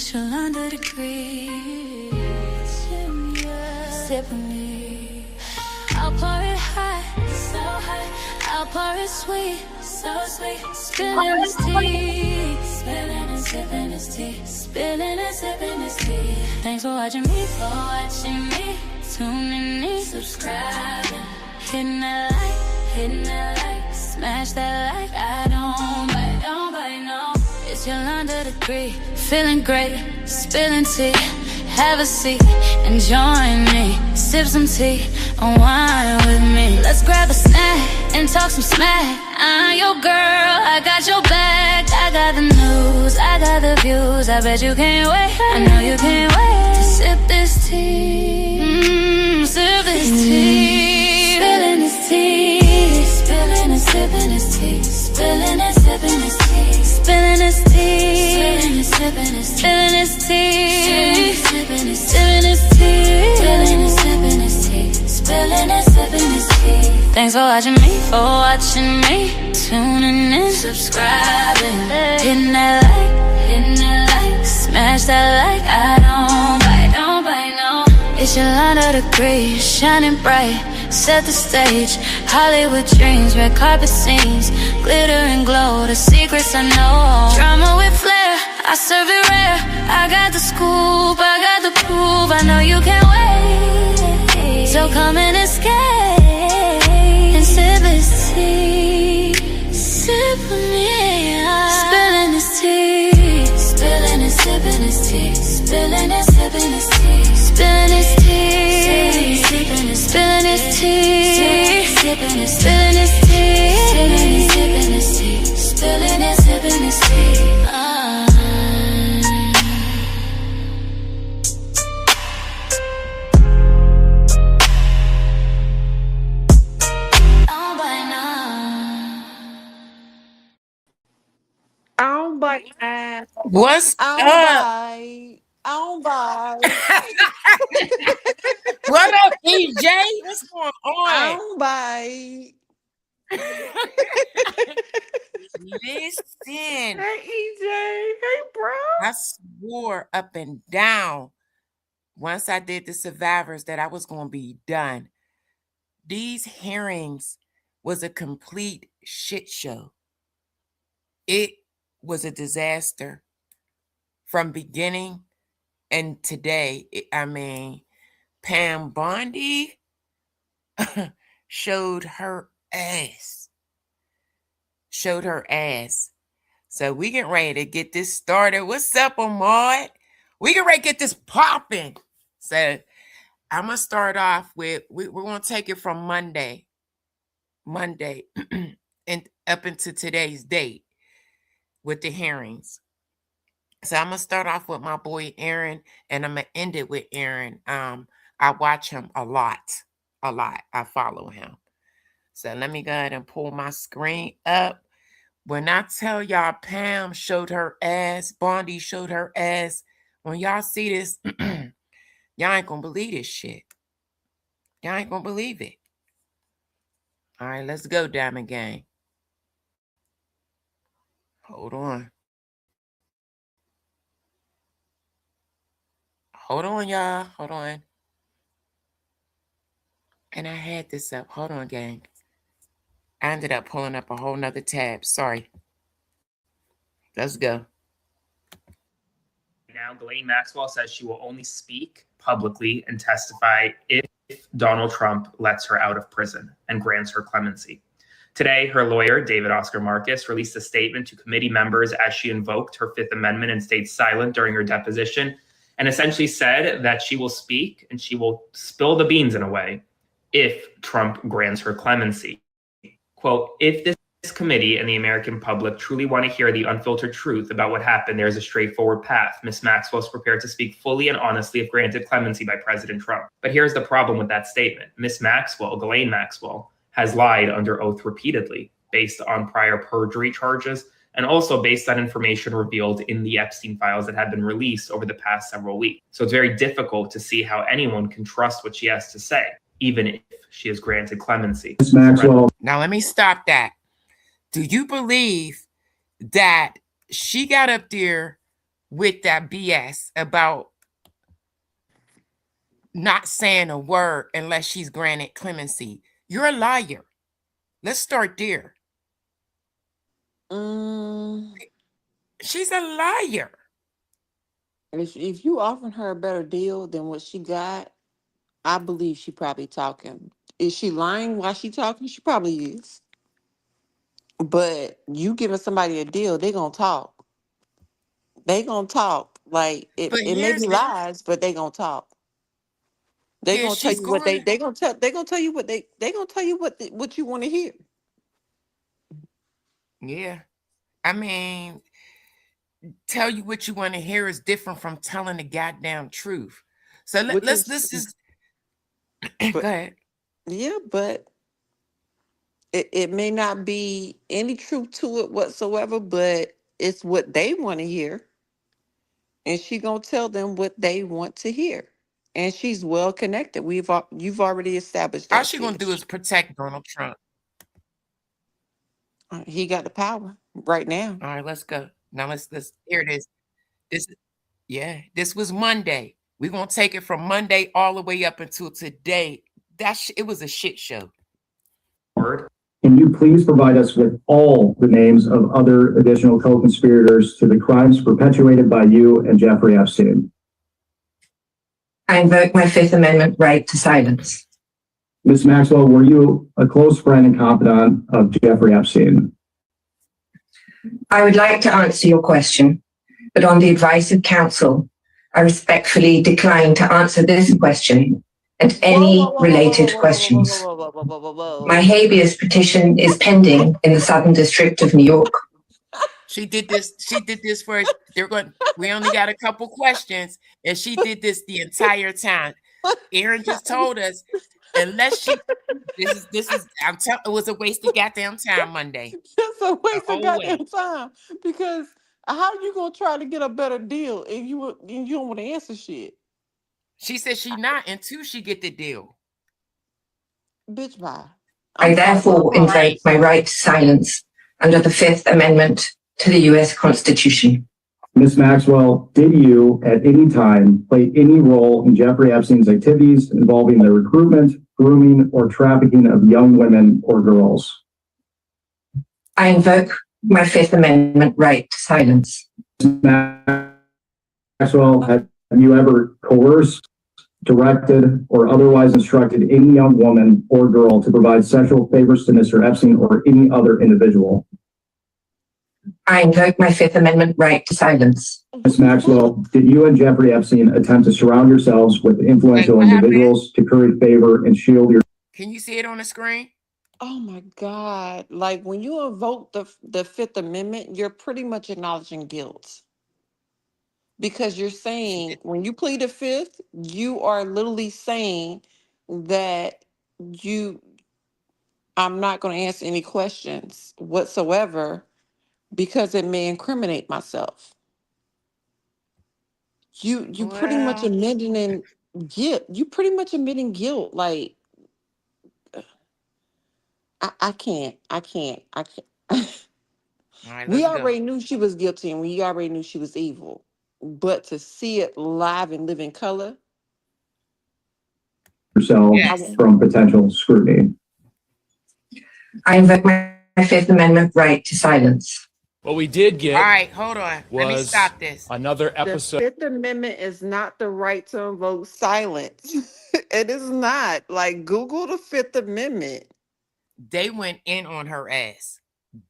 Chill under the breeze. Sip with me. I'll pour it hot, so hot. I'll pour it sweet, so sweet. Spilling his tea. Spilling and sipping his tea. Spilling and sipping his tea. Thanks for watching me, tuning in, subscribing, hitting that like, smash that like. I don't bite, no. It's your under the degree, feeling great, spilling tea. Have a seat and join me. Sip some tea, unwind with me. Let's grab a snack and talk some smack. I'm your girl, I got your back. I got the news, I got the views. I bet you can't wait, I know you can't wait to sip this tea. Sip this tea. Spilling this tea. Spilling and sipping this tea. Spilling and sipping this tea. Spilling this tea. Spilling and sipping this tea. Spilling this tea. Spilling and sipping this tea. Spilling and sipping this tea. Spilling and sipping this tea. Thanks for watching me, tuning in, subscribing, hitting that like, smash that like. I don't bite, no. It's your line of degree, shining bright, set the stage. Hollywood dreams, red carpet scenes, glitter and glow, the secrets I know. Drama with flair, I serve it rare. I got the scoop, I got the proof. I know you can't wait, so come and escape and sip this tea. Sip with me, spilling this tea. Spilling and sipping this tea. Spilling and sipping this tea. Spilling this tea. Spilling this tea. Spilling this tea. Spilling this tea. Spilling this tea. Spilling and sipping this tea. What's up? What up, EJ? What's going on? Listen. Hey, EJ. Hey, bro. I swore up and down once I did the survivors that I was going to be done. These hearings was a complete shit show. It was a disaster from beginning and today. Pam Bondi showed her ass. So we get ready to get this started. What's up, Ahmad? We get ready to get this popping. So I'm going to start off with, we're going to take it from Monday and up into today's date with the hearings. So I'm going to start off with my boy Aaron, and I'm going to end it with Aaron. I watch him a lot. I follow him. So let me go ahead and pull my screen up. When I tell y'all Pam showed her ass, Bondi showed her ass, when y'all see this, y'all ain't going to believe this shit. Y'all ain't going to believe it. All right, let's go, Diamond Gang. Hold on. Hold on, y'all. Hold on. And I had this up. Hold on, gang. I ended up pulling up a whole nother tab. Sorry. Let's go. Now, Ghislaine Maxwell says she will only speak publicly and testify if Donald Trump lets her out of prison and grants her clemency. Today, her lawyer, David Oscar Marcus, released a statement to committee members as she invoked her Fifth Amendment and stayed silent during her deposition, and essentially said that she will speak and she will spill the beans in a way if Trump grants her clemency. Quote, if this committee and the American public truly want to hear the unfiltered truth about what happened, there is a straightforward path. Ms. Maxwell is prepared to speak fully and honestly if granted clemency by President Trump. But here's the problem with that statement. Ms. Maxwell, Ghislaine Maxwell, has lied under oath repeatedly based on prior perjury charges and also based on information revealed in the Epstein files that have been released over the past several weeks. So it's very difficult to see how anyone can trust what she has to say, even if she is granted clemency. Ms. Maxwell. Now let me stop that. Do you believe that she got up there with that BS about not saying a word unless she's granted clemency. You're a liar. Let's start there. She's a liar. If you offering her a better deal than what she got, I believe she probably talking. Is she lying while she talking? She probably is. But you giving somebody a deal, they gonna talk. They gonna talk. Like But it may be lies, but they gonna talk. They gonna tell you what they gonna tell you what they gonna tell you what you want to hear. Yeah. I mean, tell you what you want to hear is different from telling the goddamn truth. So let's just go ahead. Yeah, but it may not be any truth to it whatsoever, but it's what they want to hear. And she gonna tell them what they want to hear. And she's well connected. You've already established that. All she gonna do is protect Donald Trump. He got the power right now. All right, let's go. Now let's here it is. This was Monday. We're gonna take it from Monday all the way up until today. It was a shit show. Can you please provide us with all the names of other additional co-conspirators to the crimes perpetuated by you and Jeffrey Epstein? I invoke my Fifth Amendment right to silence. Ms. Maxwell, were you a close friend and confidant of Jeffrey Epstein? I would like to answer your question, but on the advice of counsel, I respectfully decline to answer this question and any related questions. My habeas petition is pending in the Southern District of New York. She did this for us. We only got a couple questions, and she did this the entire time. Aaron just told us, unless she this is it was a waste of goddamn time Monday. It's a waste of goddamn time. Because how you gonna try to get a better deal and you don't want to answer shit? She said she not until she get the deal. Bitch, bye. I therefore invoke my right to silence under the Fifth Amendment to the U.S. Constitution. Ms. Maxwell, did you at any time play any role in Jeffrey Epstein's activities involving the recruitment, grooming, or trafficking of young women or girls? I invoke my Fifth Amendment right to silence. Ms. Maxwell, have you ever coerced, directed, or otherwise instructed any young woman or girl to provide sexual favors to Mr. Epstein or any other individual? I invoke my Fifth Amendment right to silence. Ms. Maxwell, did you and Jeffrey Epstein attempt to surround yourselves with influential individuals to curry favor and shield your... Can you see it on the screen? Oh my God. Like when you invoke the Fifth Amendment, you're pretty much acknowledging guilt. Because you're saying, when you plead the Fifth, you are literally saying that I'm not going to answer any questions whatsoever because it may incriminate myself. You pretty much admitting guilt. You pretty much admitting guilt. Like, I can't. All right, we already knew she was guilty and we already knew she was evil. But to see it live and live in color. Yourself from potential scrutiny. I invoke my Fifth Amendment right to silence. What we did get. All right, hold on. Let me stop this. Another episode. The Fifth Amendment is not the right to invoke silence. It is not. Like, Google the Fifth Amendment. They went in on her ass.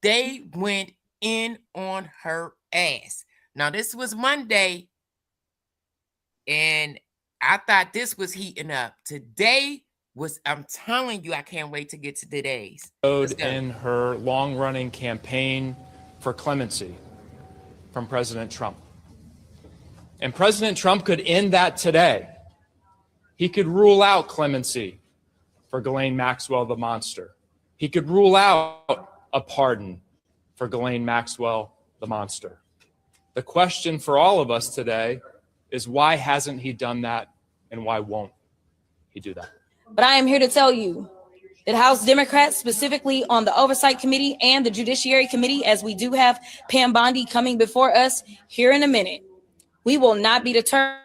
They went in on her ass. Now, this was Monday, and I thought this was heating up. Today was, I'm telling you, I can't wait to get to today's. In her long-running campaign for clemency from President Trump. And President Trump could end that today. He could rule out clemency for Ghislaine Maxwell, the monster. He could rule out a pardon for Ghislaine Maxwell, the monster. The question for all of us today is, why hasn't he done that, and why won't he do that? But I am here to tell you that House Democrats, specifically on the Oversight Committee and the Judiciary Committee, as we do have Pam Bondi coming before us here in a minute, We will not be deterred.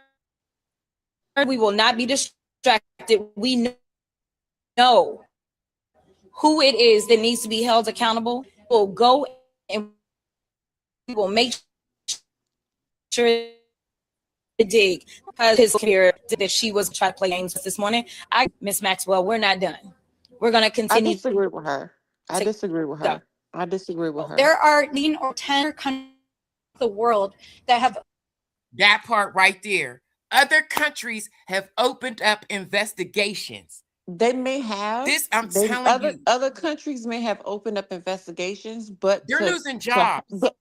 We will not be distracted. We know who it is that needs to be held accountable. We'll go and we will make sure to dig his career that she was trying to play games this morning. Miss Maxwell, we're not done. We're going to I continue disagree with her. I to disagree with go. her. I disagree with her. There are 9 or 10 countries in the world that have That part right there. Other countries have opened up investigations. They may have This, I'm telling you, other countries may have opened up investigations, but they're losing jobs. but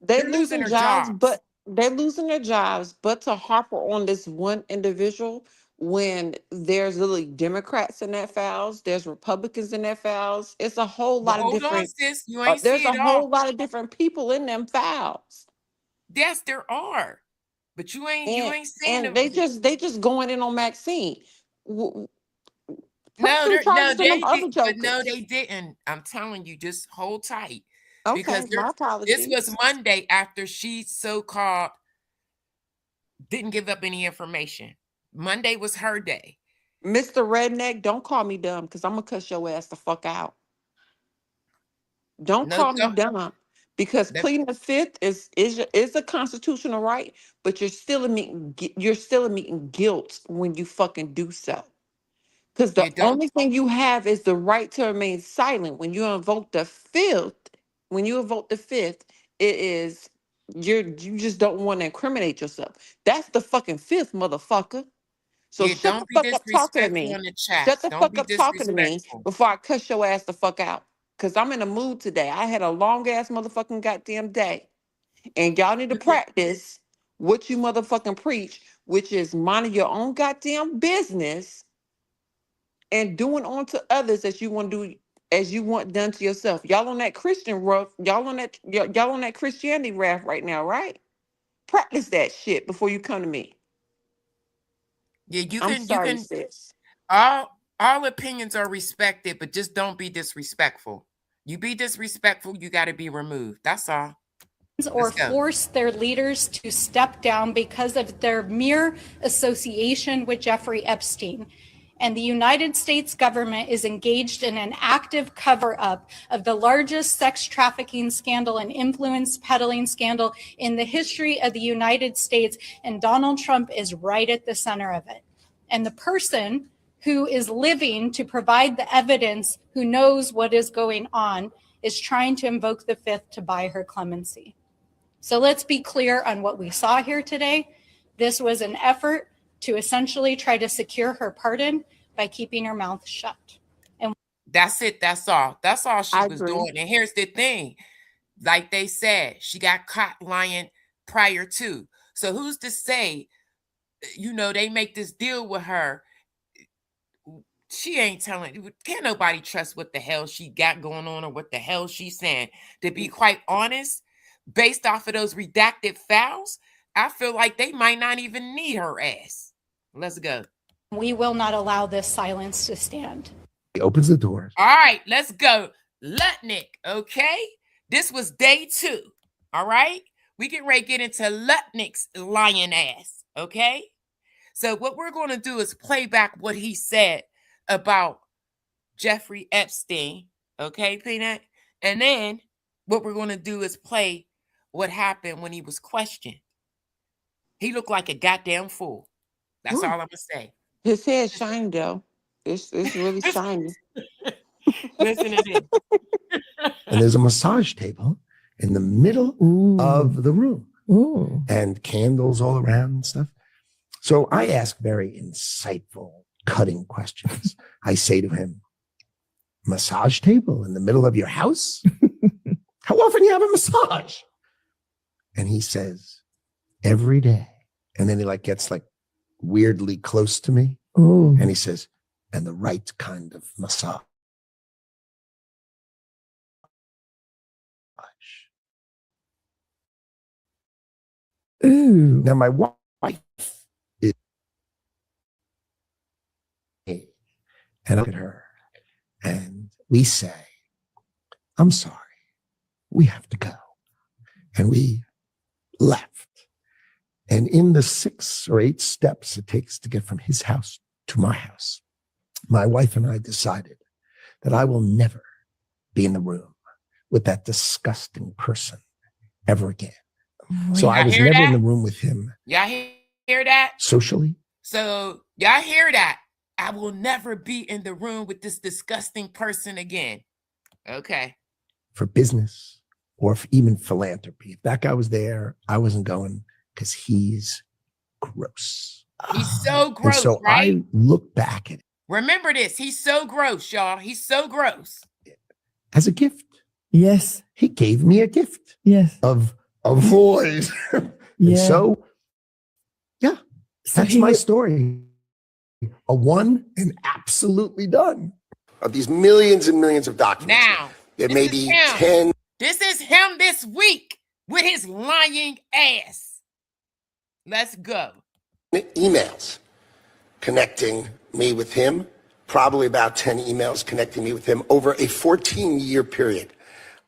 they're They're losing losing their jobs, jobs. but they're losing their jobs. But to harper on this one individual when there's literally Democrats in that files, there's Republicans in that files. It's a whole But lot of hold on, different. sis. You ain't There's see a it all. whole lot of different people in them files. Yes, there are. But you ain't seeing And them. they just going in on Maxine. No, Pressing charges on they them other did, but no, jokers. they didn't. I'm telling you, just hold tight. Okay, Because my this apologies. was Monday after she so-called didn't give up any information. Monday was her day. Mr. Redneck, don't call me dumb because I'm gonna cuss your ass the fuck out. Don't No, call me don't. dumb because That- pleading the fifth is a constitutional right, but you're still admitting guilt when you fucking do so. Because the You don't. only thing you have is the right to remain silent. When you invoke the fifth, it is you just don't want to incriminate yourself. That's the fucking fifth, motherfucker. So Yeah, shut the don't be fuck up talking to disrespectful me. in the chat. Shut the Don't fuck be up talking to me disrespectful. before I cuss your ass the fuck out. Cause I'm in a mood today. I had a long ass motherfucking goddamn day. And y'all need to practice what you motherfucking preach, which is minding your own goddamn business and doing unto others as you want to do as you want done to yourself. Y'all on that Christian rough, y'all on that Christianity wrath right now, right? Practice that shit before you come to me. Yeah, I'm you sorry, can sis. all opinions are respected, but just don't be disrespectful. You be disrespectful, you got to be removed. That's all. or Let's go. force their leaders to step down because of their mere association with Jeffrey Epstein. And the United States government is engaged in an active cover-up of the largest sex trafficking scandal and influence peddling scandal in the history of the United States. And Donald Trump is right at the center of it. And the person who is living to provide the evidence, who knows what is going on, is trying to invoke the fifth to buy her clemency. So let's be clear on what we saw here today. This was an effort to essentially try to secure her pardon by keeping her mouth shut. And That's it. That's all. That's all she I was agree. doing. And here's the thing. Like they said, she got caught lying prior to. So who's to say, they make this deal with her. She ain't telling. Can't nobody trust what the hell she got going on or what the hell she's saying. To be quite honest, based off of those redacted files, I feel like they might not even need her ass. Let's go. we will not allow this silence to stand. He opens the doors. All right, let's go. Lutnick, okay? This was day 2. All right? We get ready to get into Lutnick's lying ass, okay? So what we're going to do is play back what he said about Jeffrey Epstein, okay, Peanut? And then what we're going to do is play what happened when he was questioned. He looked like a goddamn fool. That's all I'm going to say. His head shiny though. It's really shiny. Listen to this. And there's a massage table in the middle of the room. And candles all around and stuff. So I ask very insightful, cutting questions. I say to him, massage table in the middle of your house? How often do you have a massage? And he says, every day. And then he gets weirdly close to me. And he says, and the right kind of massage. Ooh. Now my wife is, and I look at her and we say, I'm sorry, we have to go. And we left. And in the 6 or 8 steps it takes to get from his house to my house, my wife and I decided that I will never be in the room with that disgusting person ever again. So I was never in the room with him. Y'all hear that? Socially. So y'all hear that? I will never be in the room with this disgusting person again. Okay. For business or for even philanthropy. If that guy was there, I wasn't going because he's gross. He's so gross, and so right? I look back at it. Remember this. He's so gross, y'all. He's so gross. As a gift. Yes. He gave me a gift. Yes. Of avoid. And so, yeah, that's my story. A one and absolutely done. Of these millions and millions of documents. Now, there may be 10. This is him this week with his lying ass. Let's go. Emails connecting me with him, probably about 10 emails connecting me with him over a 14-year period.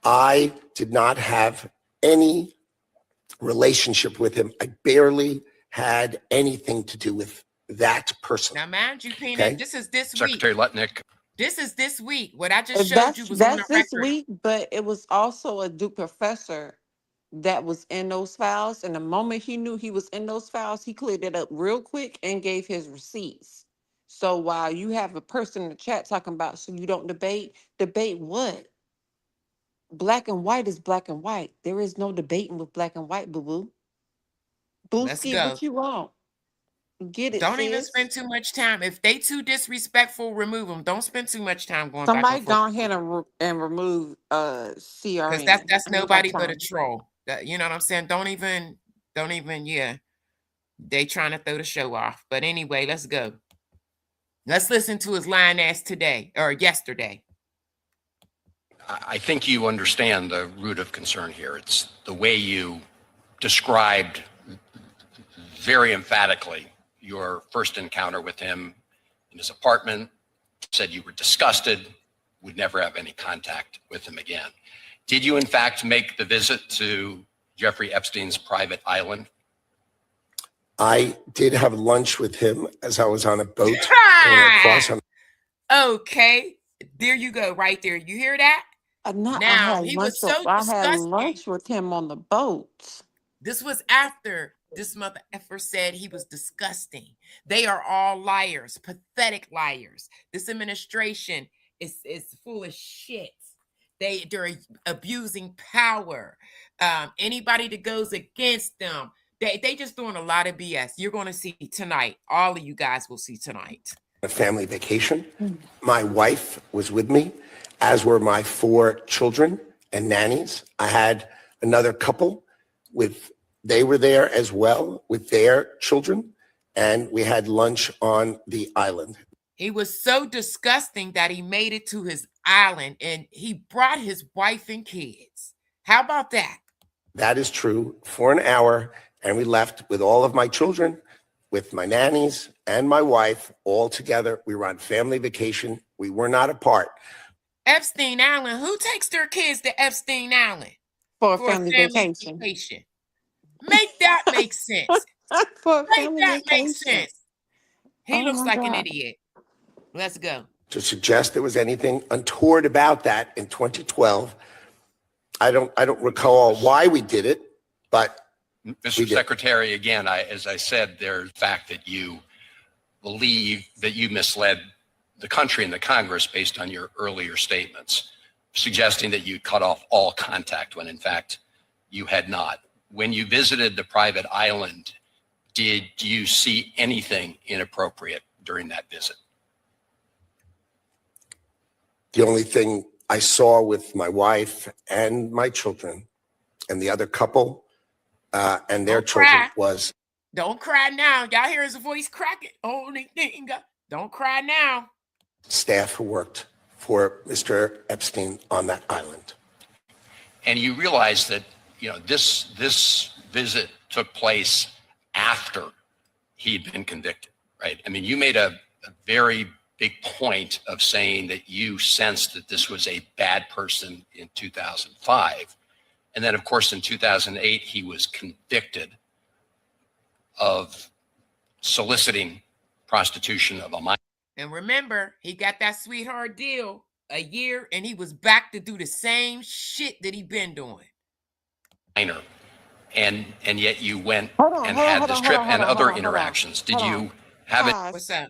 I did not have any relationship with him. I barely had anything to do with that person. Now, mind you, Peanut, this is this Secretary week. Lutnick. This is this week. What I just showed you was on the That's this record. week, but it was also a Duke professor that was in those files. And the moment he knew he was in those files, he cleared it up real quick and gave his receipts. So while you have a person in the chat talking about, so you don't debate what? Black and white is black and white. There is no debating with black and white, boo-boo. Let's Booski, go. what you want? Get it, Don't sis. even spend too much time. If they too disrespectful, remove them. Don't spend too much time going Somebody back and forth. go ahead and remove CRN. Because that's We got nobody but a time. troll. You know what I'm saying? Don't even, yeah. They trying to throw the show off. But anyway, let's go. Let's listen to his lying ass today or yesterday. I think you understand the root of concern here. It's the way you described very emphatically your first encounter with him in his apartment, said you were disgusted, would never have any contact with him again. Did you, in fact, make the visit to Jeffrey Epstein's private island? I did have lunch with him as I was on a boat going across. Okay, there you go, right there. You hear that? Now he was so I disgusting. had lunch with him on the boat. This was after this mother effer said he was disgusting. They are all liars, pathetic liars. This administration is full of shit. They're abusing power. Anybody that goes against them, they just doing a lot of BS. You're going to see tonight. All of you guys will see tonight. A family vacation. My wife was with me, as were my 4 children and nannies. I had another couple they were there as well with their children, and we had lunch on the island. He was so disgusting that he made it to his island and he brought his wife and kids. How about that? That is true, for an hour, and we left with all of my children, with my nannies and my wife, all together. We were on family vacation. We were not apart. Epstein Island. Who takes their kids to Epstein Island? For a family vacation. Make that make sense. For a Make family that vacation. make sense. He looks like an idiot. Let's go. To suggest there was anything untoward about that in 2012, I don't recall why we did it, but Mr. Secretary, again, as I said, there's the fact that you believe that you misled the country and the Congress based on your earlier statements, suggesting that you cut off all contact when in fact you had not. When you visited the private island, did you see anything inappropriate during that visit? The only thing I saw with my wife and my children and the other couple and their children was... Don't cry now. Y'all hear his voice cracking. Only thing. Don't cry now. Staff who worked for Mr. Epstein on that island. And you realize that, this visit took place after he'd been convicted, right? I mean, you made a very big point of saying that you sensed that this was a bad person in 2005. And then, of course, in 2008, he was convicted. of soliciting prostitution of a minor. And remember, he got that sweetheart deal a year, and he was back to do the same shit that he been doing. Minor. And yet you went and had this trip and other interactions. Did you have it? What's up?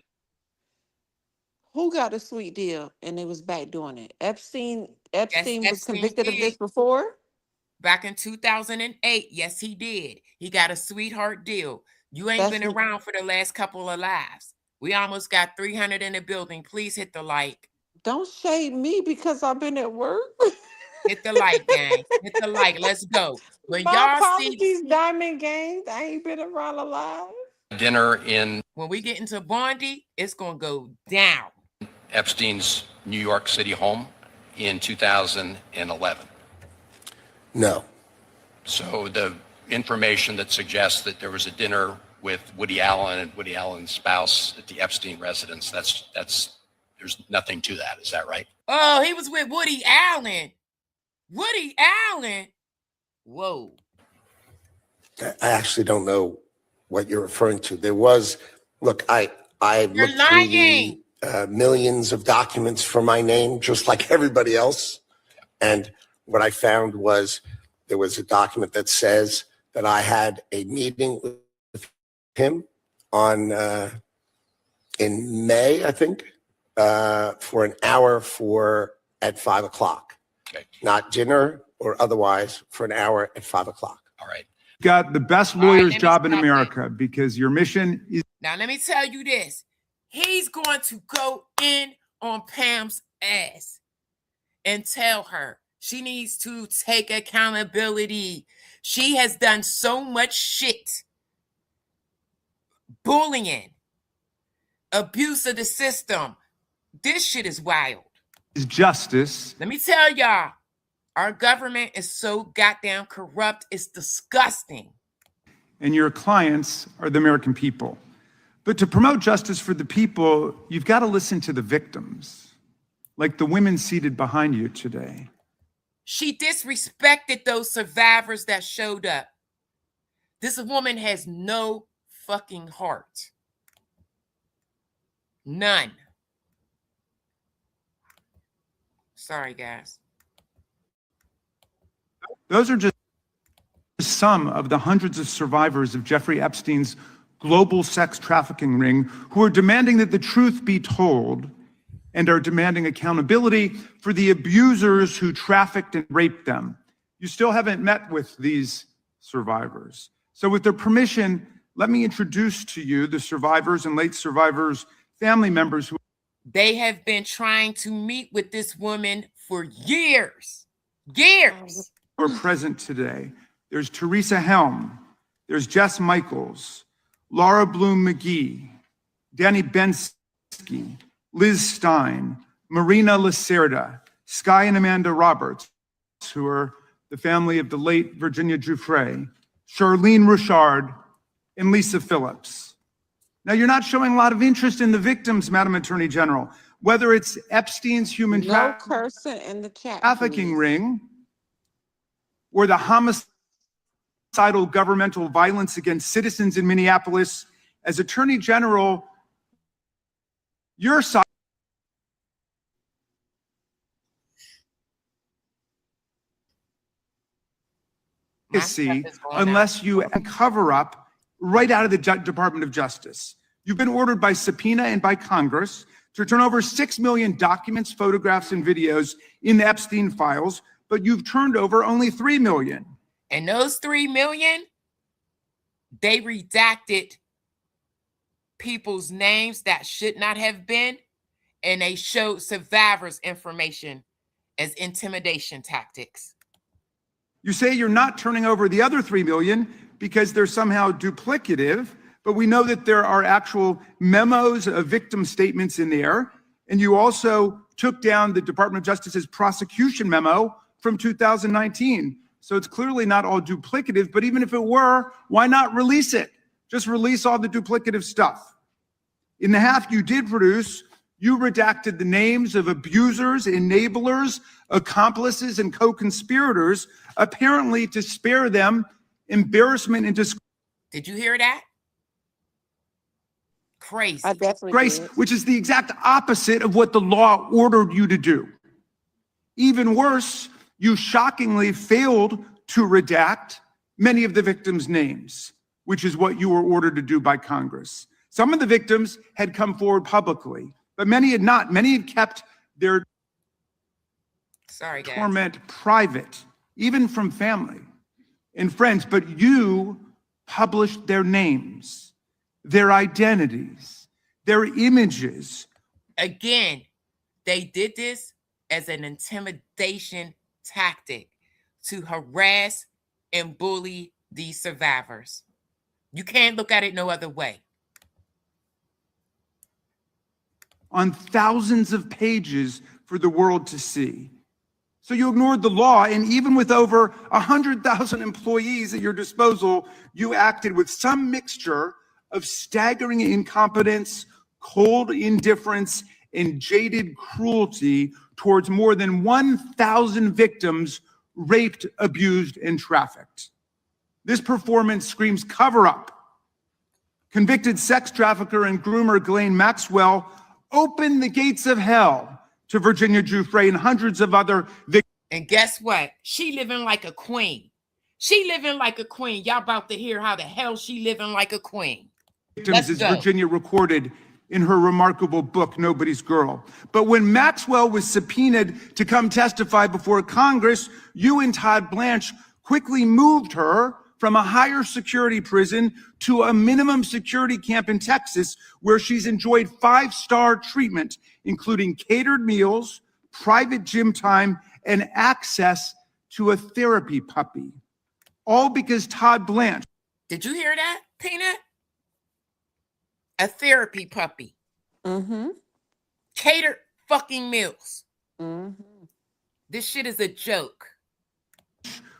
Who got a sweet deal and they was back doing it? Epstein was Epstein convicted of did. this before? Back in 2008, yes, he did. He got a sweetheart deal. You ain't been around for the last couple of lives. We almost got 300 in the building. Please hit the like. Don't shade me because I've been at work. Hit the like, gang. Hit the like. Let's go. When My y'all apologies, see Diamond Gangs. I ain't been around alive. Dinner in when we get into Bondi, it's gonna go down. Epstein's New York City home in 2011. No. So the information that suggests that there was a dinner with Woody Allen and Woody Allen's spouse at the Epstein residence, that's there's nothing to that. Is that right? Oh, he was with Woody Allen. Woody Allen. Whoa. I actually don't know what you're referring to. There was, look, I You're looked lying. through the millions of documents for my name, just like everybody else. And what I found was there was a document that says that I had a meeting with him on in May, I think, for an hour at 5 o'clock. Okay. Not dinner or otherwise, for an hour at 5 o'clock. All right. Got the best lawyer's job in America because your mission is. Now, let me tell you this. He's going to go in on Pam's ass and tell her she needs to take accountability. She has done so much shit. Bullying, abuse of the system. This shit is wild. Is justice. Let me tell y'all, our government is so goddamn corrupt. It's disgusting. And your clients are the American people. But to promote justice for the people, you've got to listen to the victims, like the women seated behind you today. She disrespected those survivors that showed up. This woman has no fucking heart. None. Sorry, guys. Those are just some of the hundreds of survivors of Jeffrey Epstein's global sex trafficking ring who are demanding that the truth be told and are demanding accountability for the abusers who trafficked and raped them. You still haven't met with these survivors. So with their permission, let me introduce to you the survivors and late survivors' family members who they have been trying to meet with this woman for years. Years. are present today. There's Teresa Helm, there's Jess Michaels, Laura Bloom McGee, Danny Bensky, Liz Stein, Marina Lacerda, Sky and Amanda Roberts, who are the family of the late Virginia Giuffre, Charlene Richard, and Lisa Phillips. Now, you're not showing a lot of interest in the victims, Madam Attorney General, whether it's Epstein's human cursing in the chat, trafficking please. ring or the homicidal governmental violence against citizens in Minneapolis. As Attorney General, your side unless you cover up right out of the Department of Justice. You've been ordered by subpoena and by Congress to turn over 6 million documents, photographs, and videos in the Epstein files, but you've turned over only 3 million. And those 3 million, they redacted people's names that should not have been, and they showed survivors' information as intimidation tactics. You say you're not turning over the other 3 million because they're somehow duplicative, but we know that there are actual memos of victim statements in there. And you also took down the Department of Justice's prosecution memo from 2019. So it's clearly not all duplicative, but even if it were, why not release it? Just release all the duplicative stuff. In the half you did produce, you redacted the names of abusers, enablers, accomplices, and co-conspirators, apparently to spare them embarrassment and disgrace. Did you hear that? Crazy. I definitely Grace, did. which is the exact opposite of what the law ordered you to do. Even worse, you shockingly failed to redact many of the victims' names, which is what you were ordered to do by Congress. Some of the victims had come forward publicly, but many had not. Many had kept their torment private, even from family and friends. But you published their names, their identities, their images. Again, they did this as an intimidation tactic to harass and bully these survivors. You can't look at it no other way. On thousands of pages for the world to see. So you ignored the law, and even with over 100,000 employees at your disposal, you acted with some mixture of staggering incompetence, cold indifference, and jaded cruelty towards more than 1,000 victims raped, abused, and trafficked. This performance screams cover up. Convicted sex trafficker and groomer Ghislaine Maxwell opened the gates of hell to Virginia Giuffre and hundreds of other victims. And guess what? She living like a queen. She living like a queen. Y'all about to hear how the hell she living like a queen. Victims, as Virginia recorded in her remarkable book, Nobody's Girl. But when Maxwell was subpoenaed to come testify before Congress, you and Todd Blanche quickly moved her from a higher security prison to a minimum security camp in Texas, where she's enjoyed 5-star treatment, including catered meals, private gym time, and access to a therapy puppy. All because Todd Blanche. Did you hear that, Peanut? A therapy puppy. Mm-hmm. Catered fucking meals. Mm-hmm. This shit is a joke.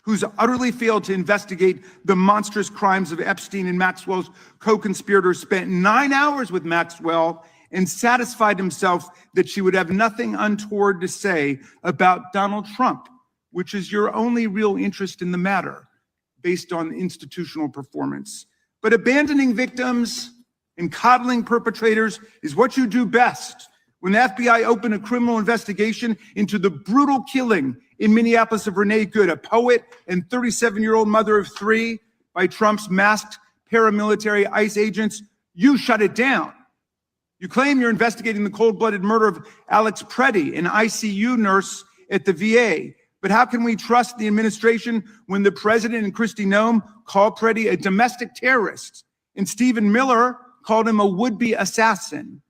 Who's utterly failed to investigate the monstrous crimes of Epstein and Maxwell's co-conspirators, spent 9 hours with Maxwell and satisfied himself that she would have nothing untoward to say about Donald Trump, which is your only real interest in the matter, based on institutional performance. But abandoning victims and coddling perpetrators is what you do best. When the FBI opened a criminal investigation into the brutal killing in Minneapolis of Renee Good, a poet and 37-year-old mother of 3, by Trump's masked paramilitary ICE agents, you shut it down. You claim you're investigating the cold-blooded murder of Alex Preddy, an ICU nurse at the VA. But how can we trust the administration when the president and Kristi Noem called Preddy a domestic terrorist and Stephen Miller called him a would-be assassin?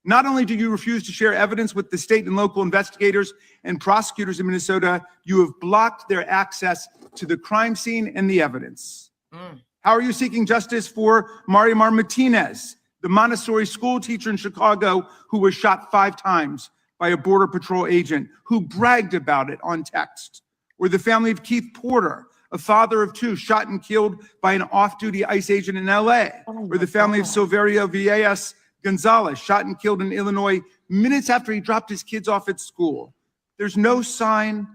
Not only do you refuse to share evidence with the state and local investigators and prosecutors in Minnesota, you have blocked their access to the crime scene and the evidence. How are you seeking justice for Marimar Martinez, the Montessori school teacher in Chicago who was shot 5 times by a Border Patrol agent who bragged about it on text? Or the family of Keith Porter, a father of 2 shot and killed by an off-duty ICE agent in LA? Or the family of Silverio Villegas Gonzalez, shot and killed in Illinois minutes after he dropped his kids off at school? There's no sign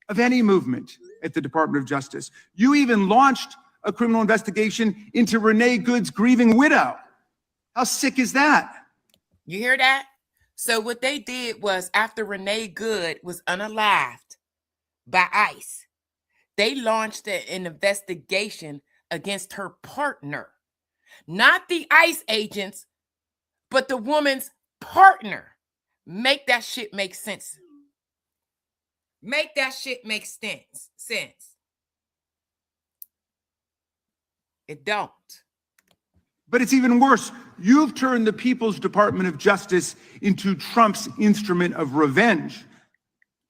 of any movement at the Department of Justice. You even launched a criminal investigation into Renee Good's grieving widow. How sick is that? You hear that? So what they did was, after Renee Good was unalived by ICE, they launched an investigation against her partner. Not the ICE agents, but the woman's partner. Make that shit make sense. Make that shit make sense. It don't. But it's even worse. You've turned the People's Department of Justice into Trump's instrument of revenge.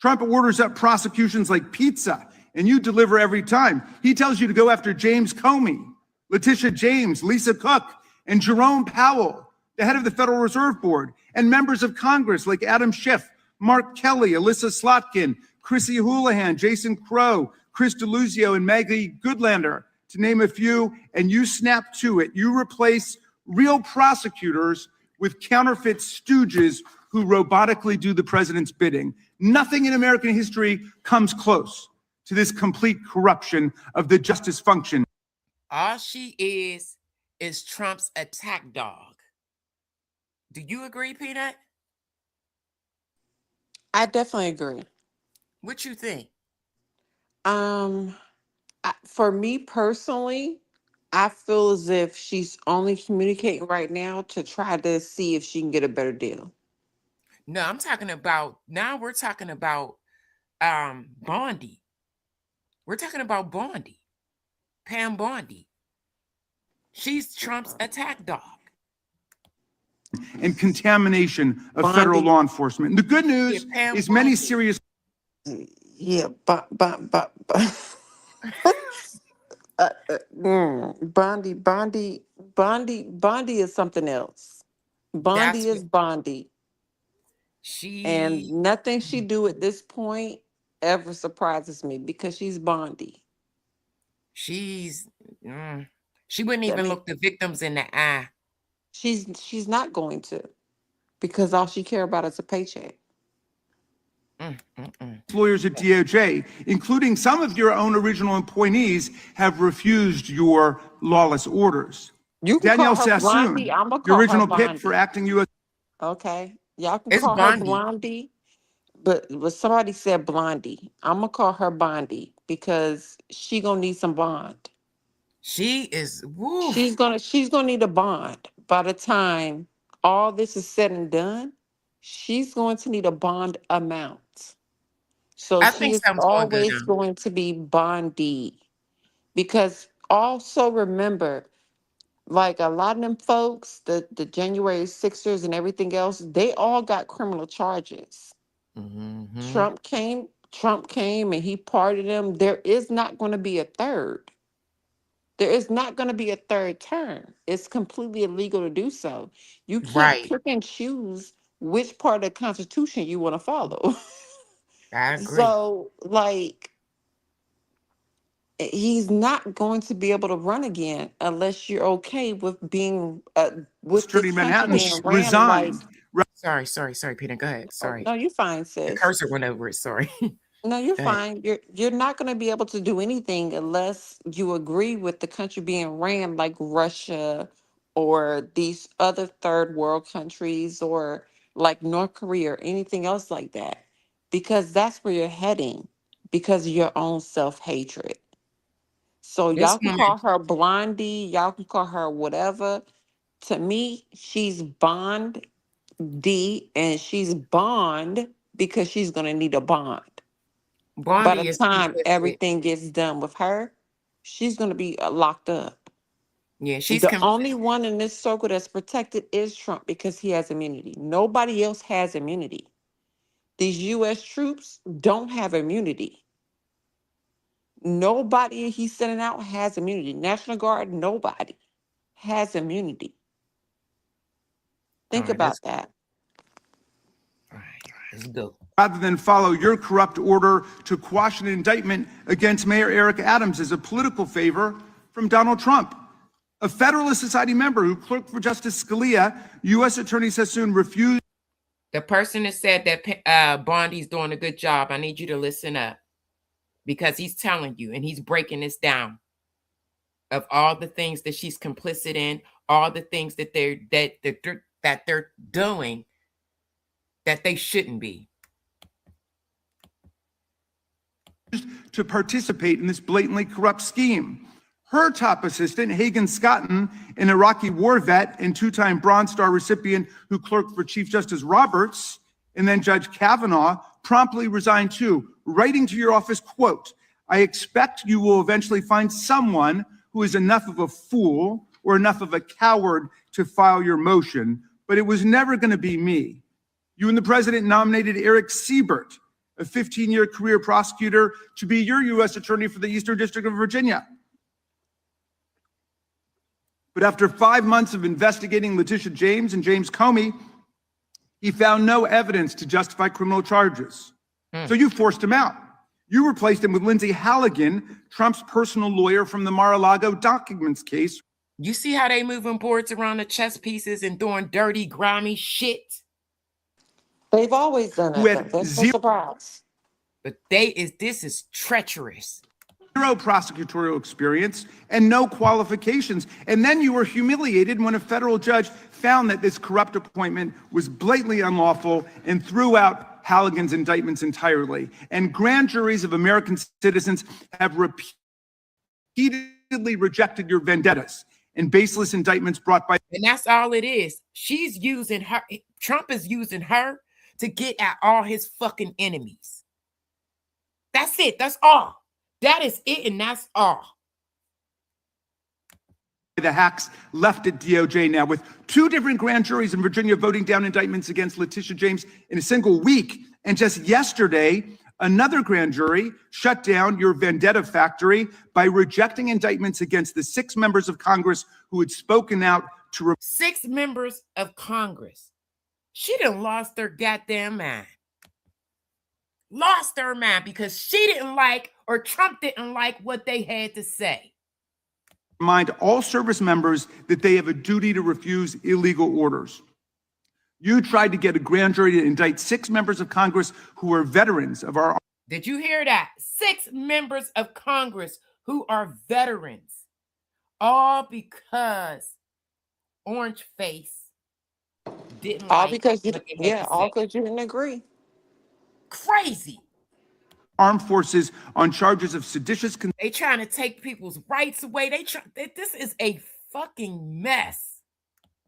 Trump orders up prosecutions like pizza, and you deliver every time. He tells you to go after James Comey, Letitia James, Lisa Cook, and Jerome Powell, the head of the Federal Reserve Board, and members of Congress like Adam Schiff, Mark Kelly, Alyssa Slotkin, Chrissy Houlihan, Jason Crow, Chris DeLuzio, and Maggie Goodlander, to name a few, and you snap to it. You replace real prosecutors with counterfeit stooges who robotically do the president's bidding. Nothing in American history comes close to this complete corruption of the justice function. All she is Trump's attack dog. Do you agree, Peanut? I definitely agree. What you think? For me personally, I feel as if she's only communicating right now to try to see if she can get a better deal. No, I'm talking about now. We're talking about Bondi. We're talking about Bondi, Pam Bondi. She's Trump's attack dog. And contamination of federal law enforcement. And the good news is many serious. Yeah, but Bondi is something else. Bondi is Bondi. And nothing she do at this point ever surprises me because she's Bondi. She wouldn't even look the victims in the eye. She's not going to, because all she care about is a paycheck. Lawyers at DOJ, including some of your own original appointees, have refused your lawless orders. Danielle Sassoon, your original pick for acting U.S. Okay, y'all can call her Blondie, but somebody said Blondie. I'm gonna call her Bondi because she gonna need some bond. She is. Woo. She's gonna need a bond by the time all this is said and done. She's going to need a bond amount. So she's always going to be Bondi, because also remember, like a lot of them folks, the January 6ers and everything else, they all got criminal charges. Mm-hmm. Trump came and he pardoned them. There is not going to be a third. There is not going to be a third term. It's completely illegal to do so. You can't pick and choose which part of the Constitution you want to follow. I agree. So, like, he's not going to be able to run again unless you're okay with being with this country being ran like. Sorry, Peter. Go ahead. Sorry. No, you're fine, sis. The cursor went over it. Sorry. No, you're fine. You're not going to be able to do anything unless you agree with the country being ran like Russia or these other third world countries or like North Korea or anything else like that, because that's where you're heading because of your own self-hatred. So y'all can call her Blondie, y'all can call her whatever. To me, she's Bond D, and she's Bond because she's going to need a bond. By the time everything gets done with her, she's going to be locked up. Yeah, she's the only one in this circle that's protected is Trump because he has immunity. Nobody else has immunity. These U.S. troops don't have immunity. Nobody he's sending out has immunity. National Guard, nobody has immunity. Think about that. All right, let's go. Rather than follow your corrupt order to quash an indictment against Mayor Eric Adams as a political favor from Donald Trump. A Federalist Society member who clerked for Justice Scalia, U.S. Attorney Sassoon refused. The person that said that Bondi's doing a good job, I need you to listen up, because he's telling you and he's breaking this down of all the things that she's complicit in, all the things that they're doing that they shouldn't be. To participate in this blatantly corrupt scheme. Her top assistant, Hagen Scotton, an Iraqi war vet and two-time Bronze Star recipient who clerked for Chief Justice Roberts, and then Judge Kavanaugh, promptly resigned too, writing to your office, quote, "I expect you will eventually find someone who is enough of a fool or enough of a coward to file your motion, but it was never going to be me." You and the president nominated Eric Siebert, a 15-year career prosecutor, to be your U.S. attorney for the Eastern District of Virginia. But after 5 months of investigating Letitia James and James Comey, he found no evidence to justify criminal charges. So you forced him out. You replaced him with Lindsay Halligan, Trump's personal lawyer from the Mar-a-Lago documents case. You see how they moving boards around the chess pieces and doing dirty, grimy shit? They've always done it. That's no surprise. But this is treacherous. zero prosecutorial experience and no qualifications. And then you were humiliated when a federal judge found that this corrupt appointment was blatantly unlawful and threw out Halligan's indictments entirely. And grand juries of American citizens have repeatedly rejected your vendettas and baseless indictments brought by. And that's all it is. She's using her. Trump is using her to get at all his fucking enemies. That's it. That's all. That is it, and that's all. The hacks left at DOJ now, with 2 different grand juries in Virginia voting down indictments against Letitia James in a single week. And just yesterday, another grand jury shut down your vendetta factory by rejecting indictments against the 6 members of Congress who had spoken out to 6 members of Congress. She done lost her goddamn mind. Lost her mind because she didn't like, or Trump didn't like, what they had to say. Remind all service members that they have a duty to refuse illegal orders. You tried to get a grand jury to indict 6 members of Congress who are veterans of our. Did you hear that? 6 members of Congress who are veterans. All because Orange Face didn't All like because you, what they had yeah, to all say. because you didn't agree. Crazy. Armed forces on charges of seditious. They trying to take people's rights away. This is a fucking mess.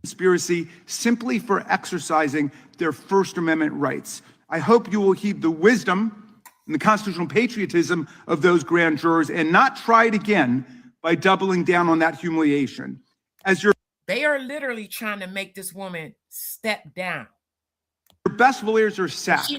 Conspiracy simply for exercising their First Amendment rights. I hope you will heed the wisdom and the constitutional patriotism of those grand jurors and not try it again by doubling down on that humiliation. They are literally trying to make this woman step down. Your best lawyers are sacked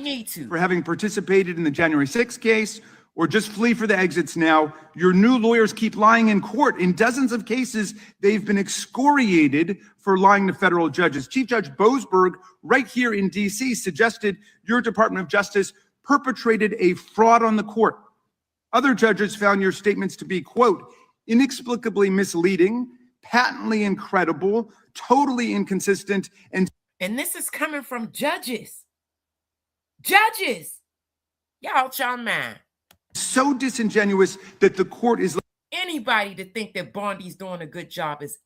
for having participated in the January 6th case or just flee for the exits now. Your new lawyers keep lying in court. In dozens of cases, they've been excoriated for lying to federal judges. Chief Judge Boasberg, right here in D.C., suggested your Department of Justice perpetrated a fraud on the court. Other judges found your statements to be, quote, inexplicably misleading, patently incredible, totally inconsistent, and this is coming from judges. Judges. Y'all mind. So disingenuous that the court is. Anybody to think that Bondi's doing a good job is.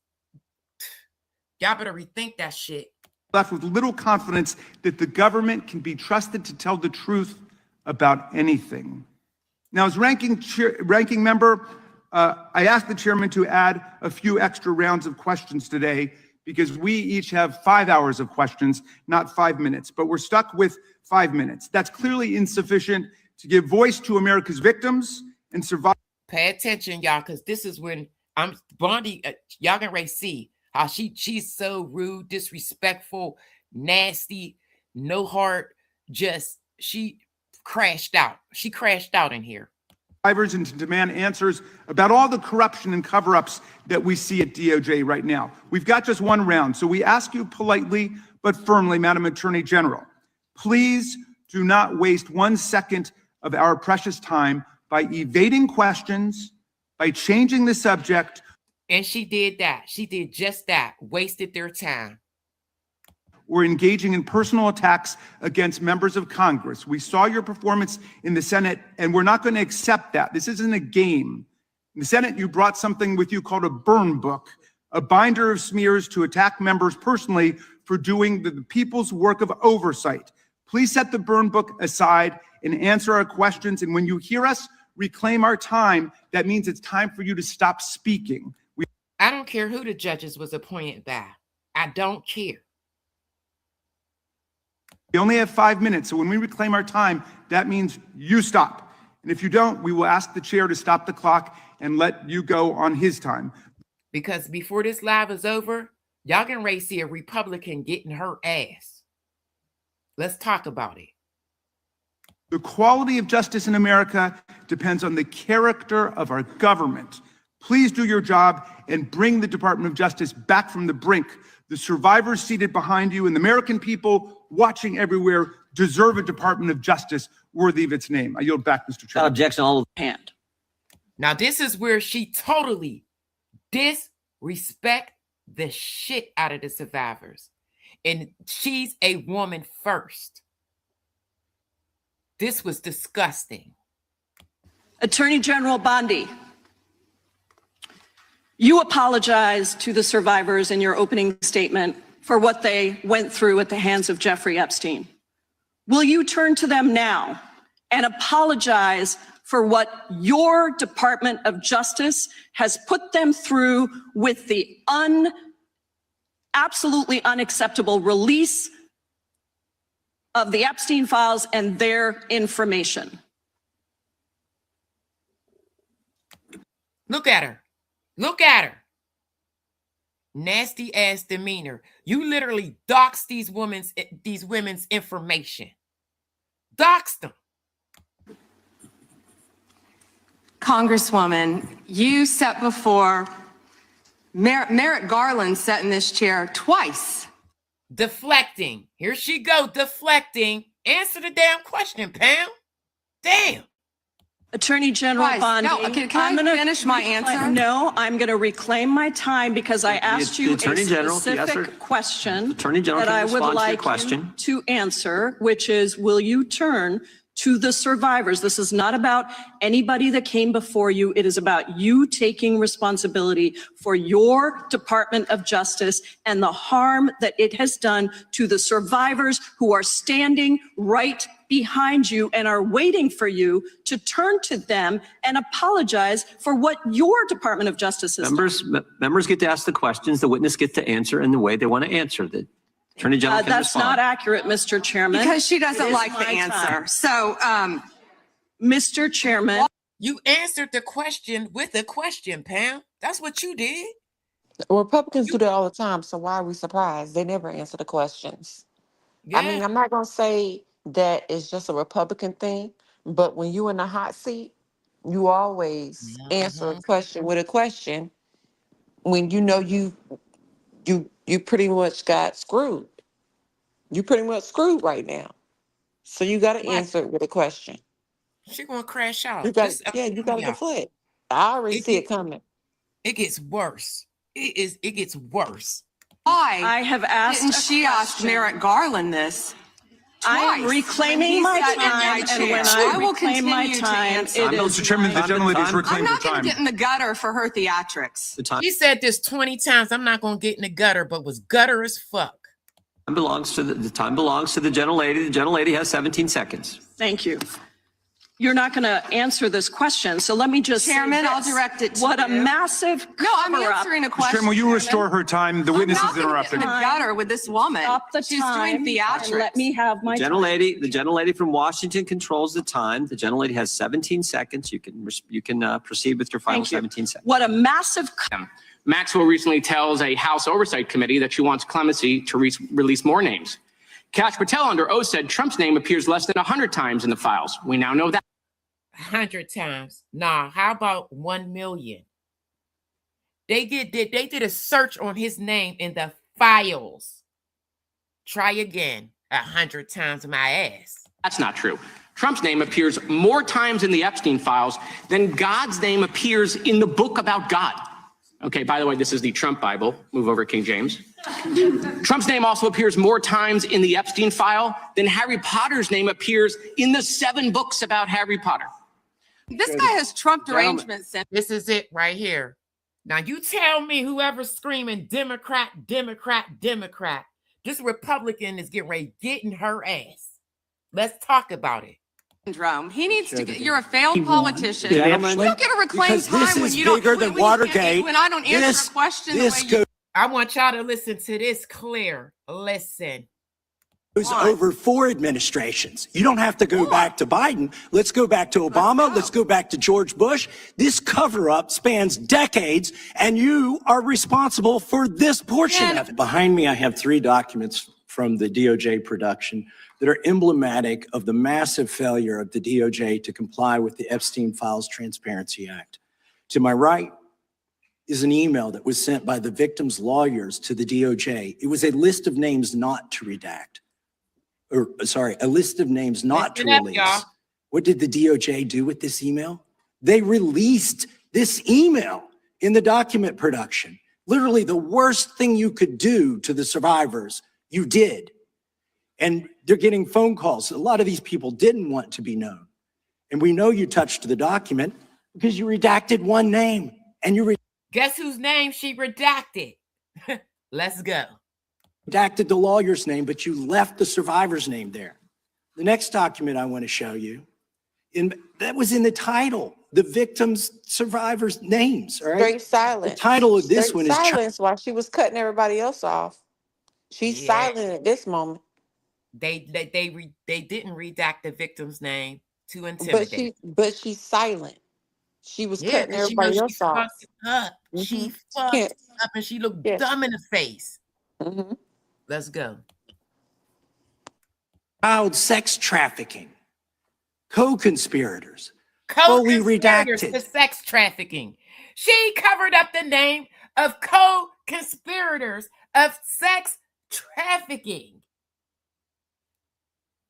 Y'all better rethink that shit. Left with little confidence that the government can be trusted to tell the truth about anything. Now, as ranking member, I asked the chairman to add a few extra rounds of questions today because we each have 5 hours of questions, not 5 minutes, but we're stuck with 5 minutes. That's clearly insufficient to give voice to America's victims and survive. Pay attention, y'all, because this is when Bondi, y'all can already see how she's so rude, disrespectful, nasty, no heart, she crashed out. She crashed out in here. And to demand answers about all the corruption and cover-ups that we see at DOJ right now. We've got just 1 round, so we ask you politely but firmly, Madam Attorney General, please do not waste 1 second of our precious time by evading questions, by changing the subject. And she did that. She did just that. Wasted their time. Or engaging in personal attacks against members of Congress. We saw your performance in the Senate, and we're not going to accept that. This isn't a game. In the Senate, you brought something with you called a burn book, a binder of smears to attack members personally for doing the people's work of oversight. Please set the burn book aside and answer our questions. And when you hear us reclaim our time, that means it's time for you to stop speaking. I don't care who the judges was appointed by. I don't care. We only have 5 minutes, so when we reclaim our time, that means you stop. And if you don't, we will ask the chair to stop the clock and let you go on his time. Because before this live is over, y'all can ready to see a Republican getting her ass. Let's talk about it. The quality of justice in America depends on the character of our government. Please do your job and bring the Department of Justice back from the brink. The survivors seated behind you and the American people watching everywhere deserve a Department of Justice worthy of its name. I yield back, Mr. Chairman. Objection, all of hand. Now, this is where she totally disrespect the shit out of the survivors. And she's a woman first. This was disgusting. Attorney General Bondi, you apologized to the survivors in your opening statement for what they went through at the hands of Jeffrey Epstein. Will you turn to them now and apologize for what your Department of Justice has put them through with the absolutely unacceptable release of the Epstein files and their information? Look at her. Look at her. Nasty ass demeanor. You literally doxed these women's information. Doxed them. Congresswoman, you sat before Merrick Garland sat in this chair twice. Deflecting. Here she go, deflecting. Answer the damn question, Pam. Damn. Attorney General Bondi, no, can I finish my answer? No, I'm going to reclaim my time because I asked you a specific question that I would like you to answer, which is, will you turn to the survivors? This is not about anybody that came before you. It is about you taking responsibility for your Department of Justice and the harm that it has done to the survivors who are standing right behind you and are waiting for you to turn to them and apologize for what your Department of Justice has done. Members get to ask the questions, the witness get to answer in the way they want to answer. The Attorney General can That's respond. not accurate, Mr. Chairman. Because she doesn't like the answer. So, Mr. Chairman. You answered the question with a question, Pam. That's what you did. Republicans do that all the time, so why are we surprised? They never answer the questions. Yeah. I mean, I'm not going to say that it's just a Republican thing, but when you're in the hot seat, you always answer a question with a question when you know you pretty much got screwed. You pretty much screwed right now. So you got to answer it with a question. She gonna crash out. You got to deflect. I already see it coming. It gets worse. It gets worse. why I have asked. didn't she ask Merrick Garland this? I'm reclaiming my time, and when I will reclaim my continue to time, answer. it is Mr. Chairman, the gentlelady has I'm reclaimed her not going time. to get in the gutter for her theatrics. The time He said this 20 times. I'm not gonna get in the gutter, but was gutter as fuck. belongs to the time belongs to the gentlelady. The gentlelady has 17 seconds. Thank you. You're not going to answer this question, so let me just say Chairman, I'll this. direct it to What a you. massive No, I'm cover-up. answering a Mr. question. Chairman, will you restore her time? The witness is I'm not gonna get in interrupting. the gutter with this woman. Stop the She's time doing and theatrics. let me have my time. The gentlelady from Washington controls the time. The gentlelady has 17 seconds. You can proceed with your final Thank you. 17 seconds. What a massive Maxwell recently tells a House Oversight Committee that she wants clemency to release more names. Kash Patel under oath said Trump's name appears less than 100 times in the files. We now know that. 100 times. Nah, how about 1 million? They did a search on his name in the files. Try again. 100 times my ass. That's not true. Trump's name appears more times in the Epstein files than God's name appears in the book about God. Okay, by the way, this is the Trump Bible. Move over, King James. Trump's name also appears more times in the Epstein file than Harry Potter's name appears in the 7 books about Harry Potter. This guy has Trump derangement syndrome. This is it right here. Now you tell me whoever's screaming Democrat, Democrat, Democrat, this Republican is getting ready to get in her ass. Let's talk about it. Syndrome. He needs to get, you're a failed politician. Gentlemen, You don't get a reclaimed because time this is when you don't, bigger than when Watergate. when I don't answer a question the way you. I want y'all to listen to this clear. Listen. Goes over 4 administrations. You don't have to go back to Biden. Let's go back to Obama. Let's go back to George Bush. This cover-up spans decades, and you are responsible for this portion of it. Behind me, I have 3 documents from the DOJ production that are emblematic of the massive failure of the DOJ to comply with the Epstein Files Transparency Act. To my right is an email that was sent by the victim's lawyers to the DOJ. It was a list of names not to redact. A list of names not to release. What did the DOJ do with this email? They released this email in the document production. Literally the worst thing you could do to the survivors, you did. And they're getting phone calls. A lot of these people didn't want to be known. And we know you touched the document because you redacted one name and you guess whose name she redacted? Let's go. Redacted the lawyer's name, but you left the survivor's name there. The next document I want to show you, that was in the title, the victims' survivors' names, all right? Straight silence. The title of this Straight one is silence while she was cutting everybody else off. She's silent at this moment. They didn't redact the victim's name to intimidate. But she's silent. She was cutting everybody else off. Up. She fucked up and she looked dumb in the face. Let's go. Child sex trafficking. Co-conspirators. Fully redacted. To sex trafficking. She covered up the name of co-conspirators of sex trafficking.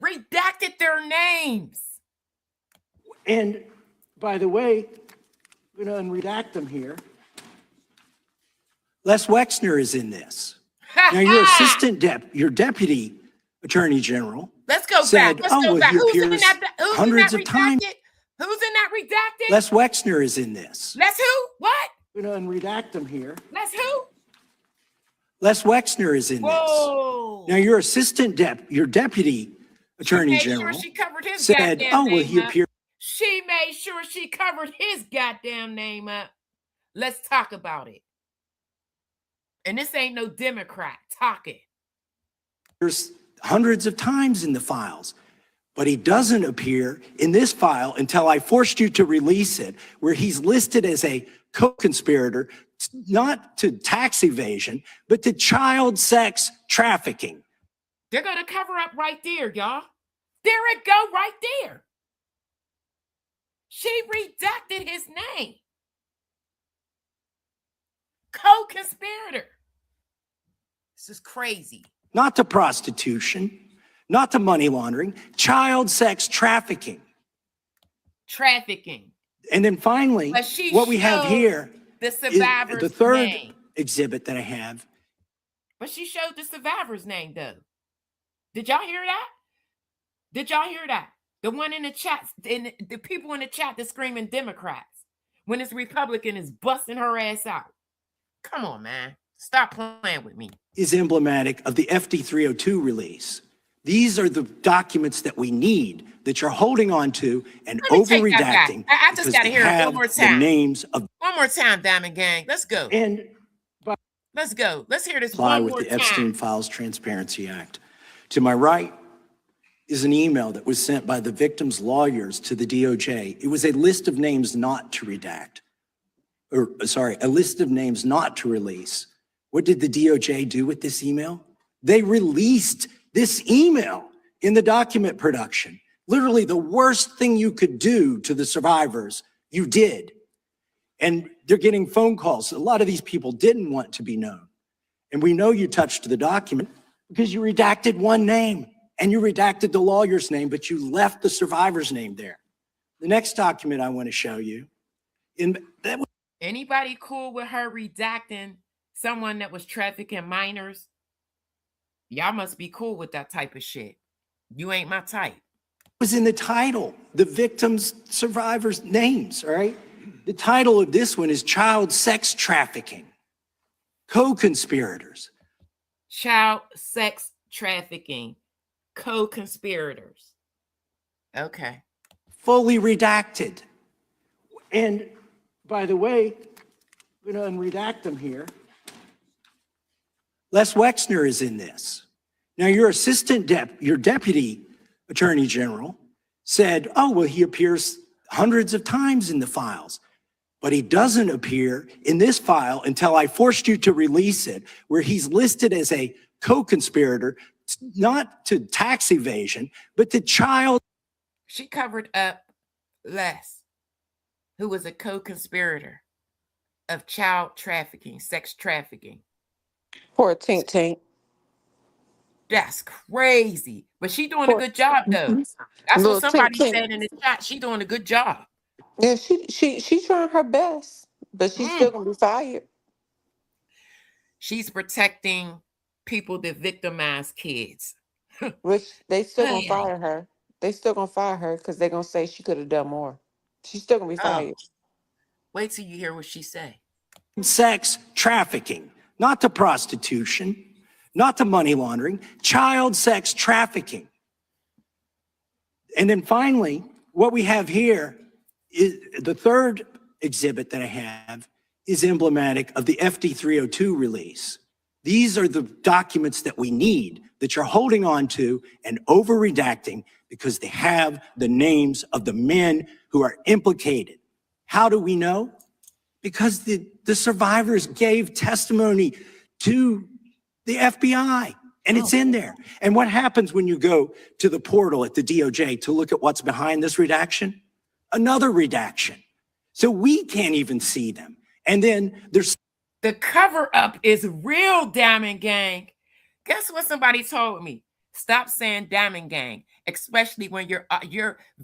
Redacted their names. And by the way, I'm going to unredact them here. Les Wexner is in this. Now, your your deputy attorney general. Let's go said, back. Let's go back. Who's in that hundreds of times. Who's in that redacted? Les Wexner is in this. Les who? What? I'm going to unredact them here. Les who? Les Wexner is in this. Now, your your deputy attorney general she covered his said, he appeared. She made sure she covered his goddamn name up. Let's talk about it. And this ain't no Democrat talking. There's hundreds of times in the files, but he doesn't appear in this file until I forced you to release it, where he's listed as a co-conspirator, not to tax evasion, but to child sex trafficking. They're going to cover up right there, y'all. There it go right there. She redacted his name. Co-conspirator. This is crazy. Not to prostitution, not to money laundering, child sex trafficking. Trafficking. And then finally, what we have here the survivor's is the third name. Exhibit that I have. But she showed the survivor's name, though. Did y'all hear that? Did y'all hear that? The one in the chat, the people in the chat that's screaming Democrats when this Republican is busting her ass out. Come on, man. Stop playing with me. Is emblematic of the FD 302 release. These are the documents that we need that you're holding on to and over-redacting. I just got to hear it one more time. The names of one more time, Diamond Gang. Let's go. Let's go. Let's hear this one more time. With the Epstein Files Transparency Act. To my right is an email that was sent by the victim's lawyers to the DOJ. It was a list of names not to redact. A list of names not to release. What did the DOJ do with this email? They released this email in the document production. Literally the worst thing you could do to the survivors, you did. And they're getting phone calls. A lot of these people didn't want to be known. And we know you touched the document because you redacted one name and you redacted the lawyer's name, but you left the survivor's name there. The next document I want to show you. Anybody cool with her redacting someone that was trafficking minors? Y'all must be cool with that type of shit. You ain't my type. Was in the title, the victims' survivors' names, all right? The title of this one is Child Sex Trafficking. Co-conspirators. Child sex trafficking. Co-conspirators. Okay. Fully redacted. And by the way, I'm going to unredact them here. Les Wexner is in this. Now, your your deputy attorney general said, he appears hundreds of times in the files, but he doesn't appear in this file until I forced you to release it, where he's listed as a co-conspirator, not to tax evasion, but to child. She covered up Les, who was a co-conspirator of child trafficking, sex trafficking. Poor Tink Tink. That's crazy. But she doing a good job, though. That's what somebody said in the chat. She doing a good job. Yeah, she's trying her best, but she's still gonna be fired. She's protecting people that victimize kids. Which they still gonna fire her. They still gonna fire her because they're gonna say she could have done more. She's still gonna be fired. Wait till you hear what she say. Sex trafficking, not to prostitution, not to money laundering, child sex trafficking. And then finally, what we have here is the third exhibit that I have is emblematic of the FD 302 release. These are the documents that we need that you're holding on to and over redacting because they have the names of the men who are implicated. How do we know? Because the survivors gave testimony to the FBI, and it's in there. And what happens when you go to the portal at the DOJ to look at what's behind this redaction? Another redaction. So we can't even see them. And then there's the cover up is real, Diamond Gang. Guess what somebody told me? Stop saying Diamond Gang, especially when your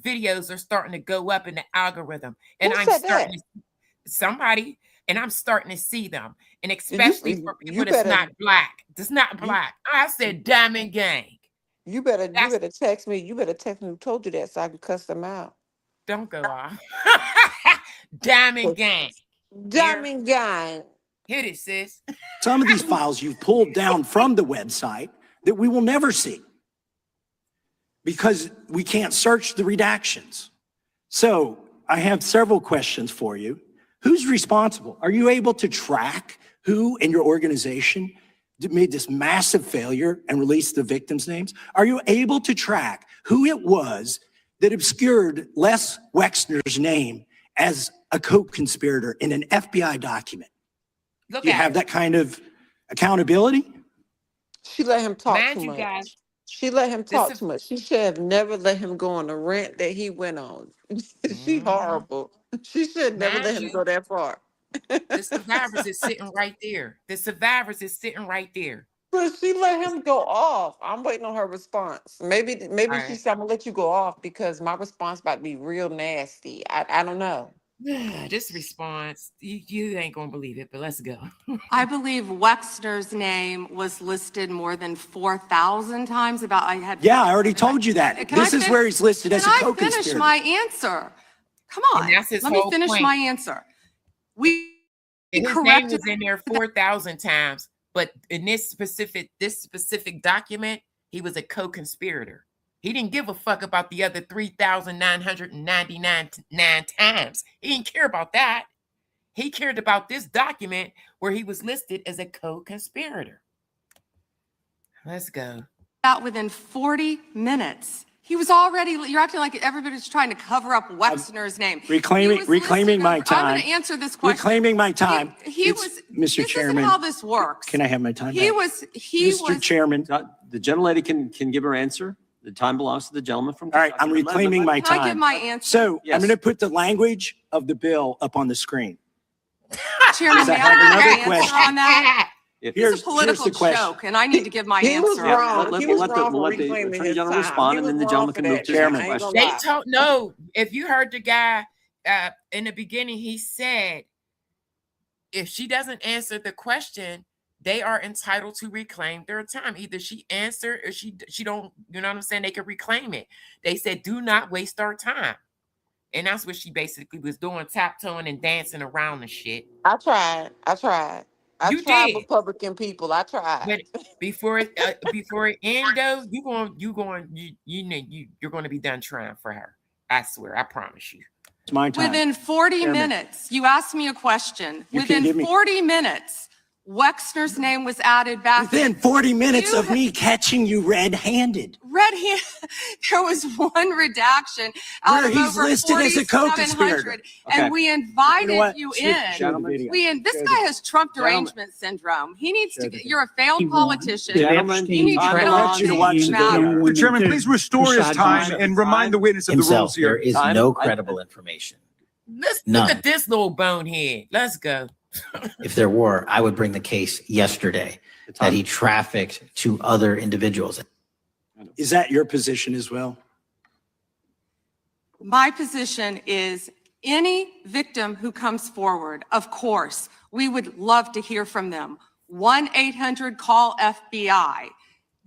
videos are starting to go up in the algorithm. And I'm starting to somebody, and I'm starting to see them. And especially for people that's not black. That's not black. I said Diamond Gang. You better text me. You better text me who told you that so I can cuss them out. Don't go off. Diamond Gang. Diamond Gang. Hit it, sis. Some of these files you've pulled down from the website that we will never see because we can't search the redactions. So I have several questions for you. Who's responsible? Are you able to track who in your organization made this massive failure and released the victims' names? Are you able to track who it was that obscured Les Wexner's name as a co-conspirator in an FBI document? Do you have that kind of accountability? She let him talk too much. Guys, she let him talk too much. She should have never let him go on the rant that he went on. She horrible. She should never let him go that far. The survivors is sitting right there. The survivors is sitting right there. But she let him go off. I'm waiting on her response. Maybe she said, I'm gonna let you go off because my response about to be real nasty. I don't know. This response, you ain't gonna believe it, but let's go. I believe Wexner's name was listed more than 4,000 times. Yeah, I already told you that. This is where he's listed as a co-conspirator. Can I finish my answer? Come on, let me finish my answer. His name was in there 4,000 times, but in this specific document, he was a co-conspirator. He didn't give a fuck about the other 3,999 times. He didn't care about that. He cared about this document where he was listed as a co-conspirator. Let's go. Out within 40 minutes. He was already, you're acting like everybody's trying to cover up Wexner's name. Reclaiming my time. I'm going to answer this question. Reclaiming my time. He was, Mr. Chairman. This is how this works. Can I have my time? Mr. Chairman. The gentlelady can give her answer. The time belongs to the gentleman from. All right, I'm reclaiming my time. Can I give my answer? So I'm going to put the language of the bill up on the screen. Chairman, may I have another question on that? Here's a political joke, and I need to give my answer. He was wrong. We'll let the attorney general respond, and then the gentleman can move to the next question. They told no. If you heard the guy in the beginning, he said, if she doesn't answer the question, they are entitled to reclaim their time. Either she answered or she don't, you know what I'm saying? They can reclaim it. They said, do not waste our time. And that's what she basically was doing, taptoeing and dancing around and shit. I tried. I tried Republican people. I tried. But before it end though, you're going to be done trying for her. I swear, I promise you. It's my time. Within 40 minutes, you asked me a question. Within 40 minutes, Wexner's name was added back. Within 40 minutes of me catching you red-handed. There was one redaction out where of he's over listed as a co-conspirator. And we invited you in. This guy has Trump derangement syndrome. He needs to. You're a failed politician. Gentlemen, you need to get want you to watch the video. The chairman, please restore his time and remind the witness of the rules here. There is no credible information. Let's look at this little bonehead. Let's go. If there were, I would bring the case yesterday that he trafficked to other individuals. Is that your position as well? My position is any victim who comes forward, of course, we would love to hear from them. 1-800-CALL-FBI.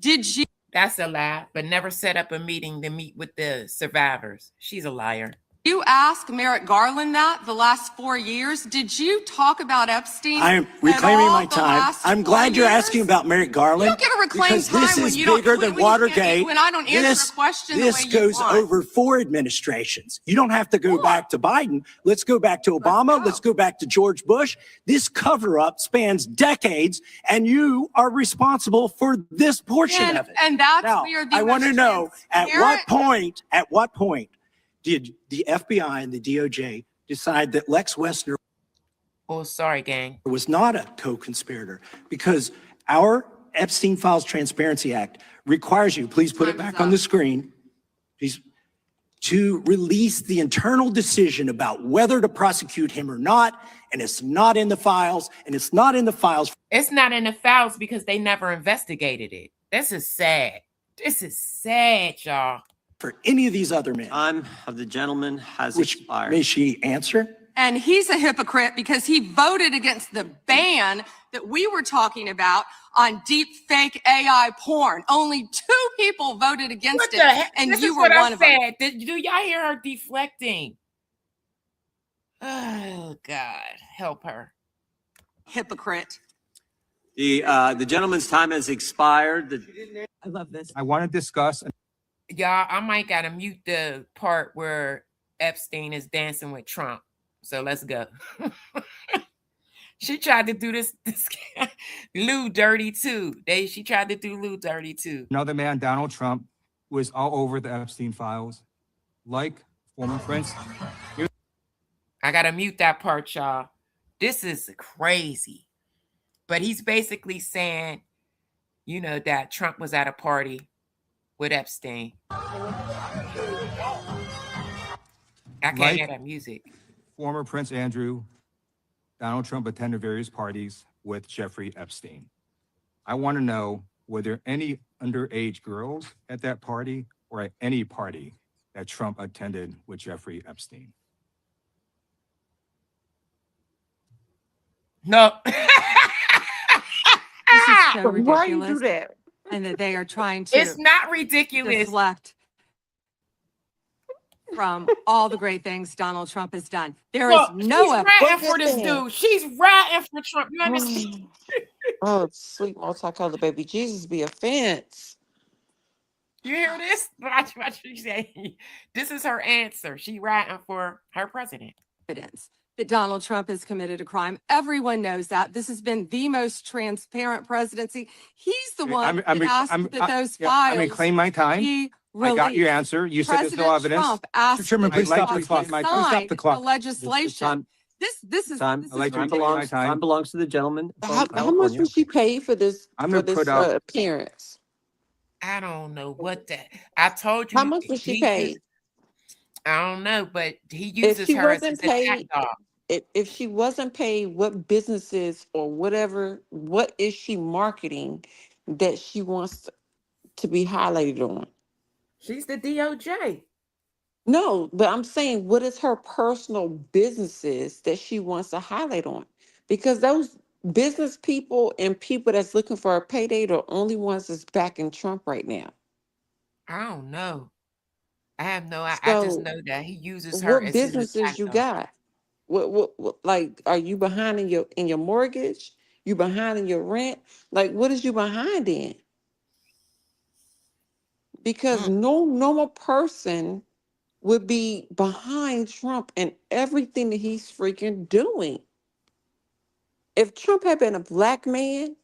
Did you That's a lie, but never set up a meeting to meet with the survivors. She's a liar. You asked Merrick Garland that the last 4 years. Did you talk about Epstein? I am reclaiming my time. I'm glad you're asking about Merrick Garland. You get to reclaim because time this when is you don't- bigger than when you Watergate. when I don't answer a question the This way you goes want. over 4 administrations. You don't have to go back to Biden. Let's go back to Obama. Let's go back to George Bush. This cover-up spans decades, and you are responsible for this portion of it. And that's Now, where the I want to most know at transparent- what point did the FBI and the DOJ decide that Lex Wessner Oh, sorry, gang. was not a co-conspirator? Because our Epstein Files Transparency Act requires you, please put it back on the screen, please, to release the internal decision about whether to prosecute him or not. And it's not in the files, and it's not in the files. It's not in the files because they never investigated it. This is sad. This is sad, y'all. For any of these other men. Time of the gentleman has Which expired. may she answer? And he's a hypocrite because he voted against the ban that we were talking about on deep fake AI porn. Only 2 people voted against What it, the heck? and This you is were what I one of them. said. Do y'all hear her deflecting? Oh, God. Help her. Hypocrite. The gentleman's time has expired. I love this. I want to discuss. Y'all, I might gotta mute the part where Epstein is dancing with Trump. So let's go. She tried to do this Lou dirty too. She tried to do Lou dirty too. Another man, Donald Trump, was all over the Epstein files, like former Prince. I gotta mute that part, y'all. This is crazy. But he's basically saying, you know, that Trump was at a party with Epstein. I can't hear that music. Former Prince Andrew, Donald Trump attended various parties with Jeffrey Epstein. I want to know, were there any underage girls at that party or at any party that Trump attended with Jeffrey Epstein? No. This is so ridiculous. Why you do that? And that they are trying to It's not ridiculous. deflect from all the great things Donald Trump has done. There Look, is no she's ratting for this dude. She's ratting for Trump. You understand? Oh, sweet multicolored baby Jesus be offense. You hear this? Watch what she say. This is her answer. She ratting for her president. evidence that Donald Trump has committed a crime. Everyone knows that. This has been the most transparent presidency. He's the one that asked that those files. I reclaim my time. be I got your released. answer. You said there's no President evidence. Trump asked Mr. Chairman, that please those stop the files clock. be Please stop signed, the clock. The legislation. This is Time. this I'd like to is reclaim my Time time. belongs to the gentleman. from How much California. was she paid for this I'm for gonna this put out- appearance? I don't know what that. I told you. How much was she paid? I don't know, but he If uses she her as wasn't his attack paid, dog. if she wasn't paid, what businesses or whatever, what is she marketing that she wants to be highlighted on? She's the DOJ. No, but I'm saying, what is her personal businesses that she wants to highlight on? Because those business people and people that's looking for a payday are the only ones that's backing Trump right now. I don't know. I have no. I just So, know that he uses her what as his businesses attack you dog. got? What like, are you behind in your mortgage? You behind in your rent? Like, what is you behind in? Because no normal person would be behind Trump and everything that he's freaking doing. If Trump had been a black man,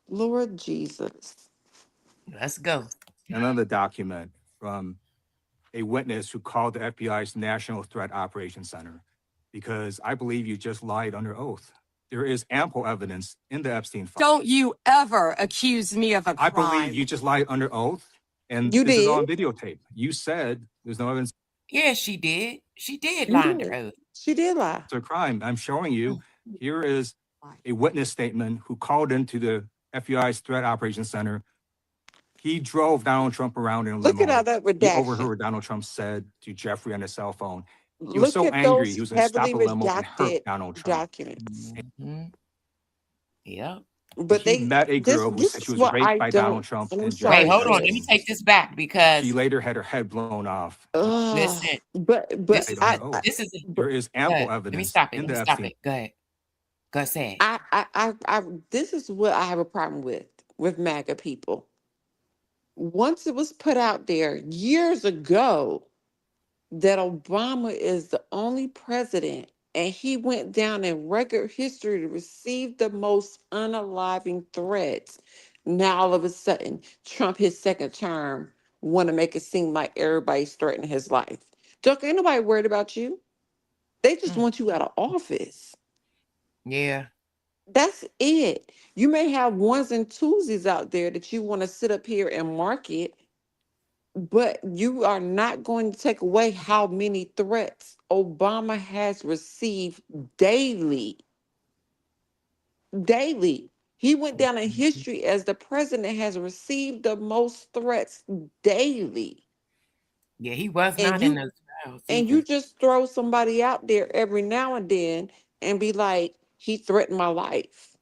Lord Jesus. Let's go. Another document from a witness who called the FBI's National Threat Operations Center, because I believe you just lied under oath. There is ample evidence in the Epstein file. Don't you ever accuse me of a I crime. believe you just lied under oath, and You this is did. on videotape. You said there's no evidence Yeah, she did. She did You lie under did. oath. She did lie. it's a crime. I'm showing you. Here is a witness statement who called into the FBI's Threat Operations Center. He drove Donald Trump around in a Look limo. at all that He redaction. overheard what Donald Trump said to Jeffrey on his cell phone. He was Look so at angry, those he was going to stop heavily the limo and hurt redacted Donald Trump. documents. Mhm. Yep. But He met a girl who this said is she was what raped I by don't. Donald Trump I'm and sorry, Wait, Jeffrey hold on. Let sis. me Epstein. take this back because She later had her head blown off. listen, But this Lied is on her oath. this is There is go ahead. ample Let me evidence stop it. in Let the me stop Epstein. it. Go ahead. Go say it. I this is what I have a problem with MAGA people. Once it was put out there years ago that Obama is the only president, and he went down in record history to receive the most unaliving threats. Now all of a sudden, Trump, his second term, want to make it seem like everybody's threatening his life. Duck, ain't nobody worried about you. They just want you out of office. Yeah. That's it. You may have ones and twosies out there that you want to sit up here and market, but you are not going to take away how many threats Obama has received daily. Daily. He went down in history as the president that has received the most threats daily. Yeah, he was And not in you those files and either. you just throw somebody out there every now and then and be like, he threatened my life.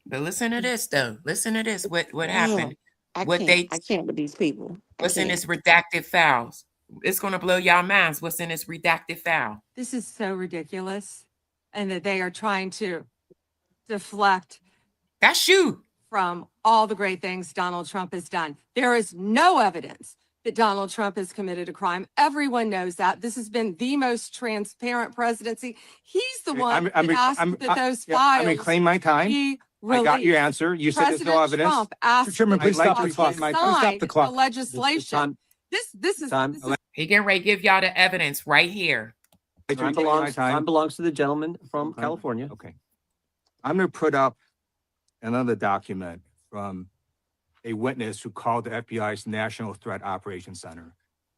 But listen to this though. Listen to this. What Oh, happened? What they I can't with these people. I what's in can't. this redacted files? It's gonna blow y'all minds. What's in this redacted file? This is so ridiculous. And that they are trying to deflect That's you. from all the great things Donald Trump has done. There is no evidence that Donald Trump has committed a crime. Everyone knows that. This has been the most transparent presidency. He's the one that asked that those files. I reclaim my time. be I got your released. answer. You said there's no President evidence. Trump asked Chairman, please stop the clock. sign Stop the clock. the legislation. This is He getting ready to give y'all the evidence right here. Time belongs to the gentleman from California. Okay. I'm going to put up another document from a witness who called the FBI's National Threat Operations Center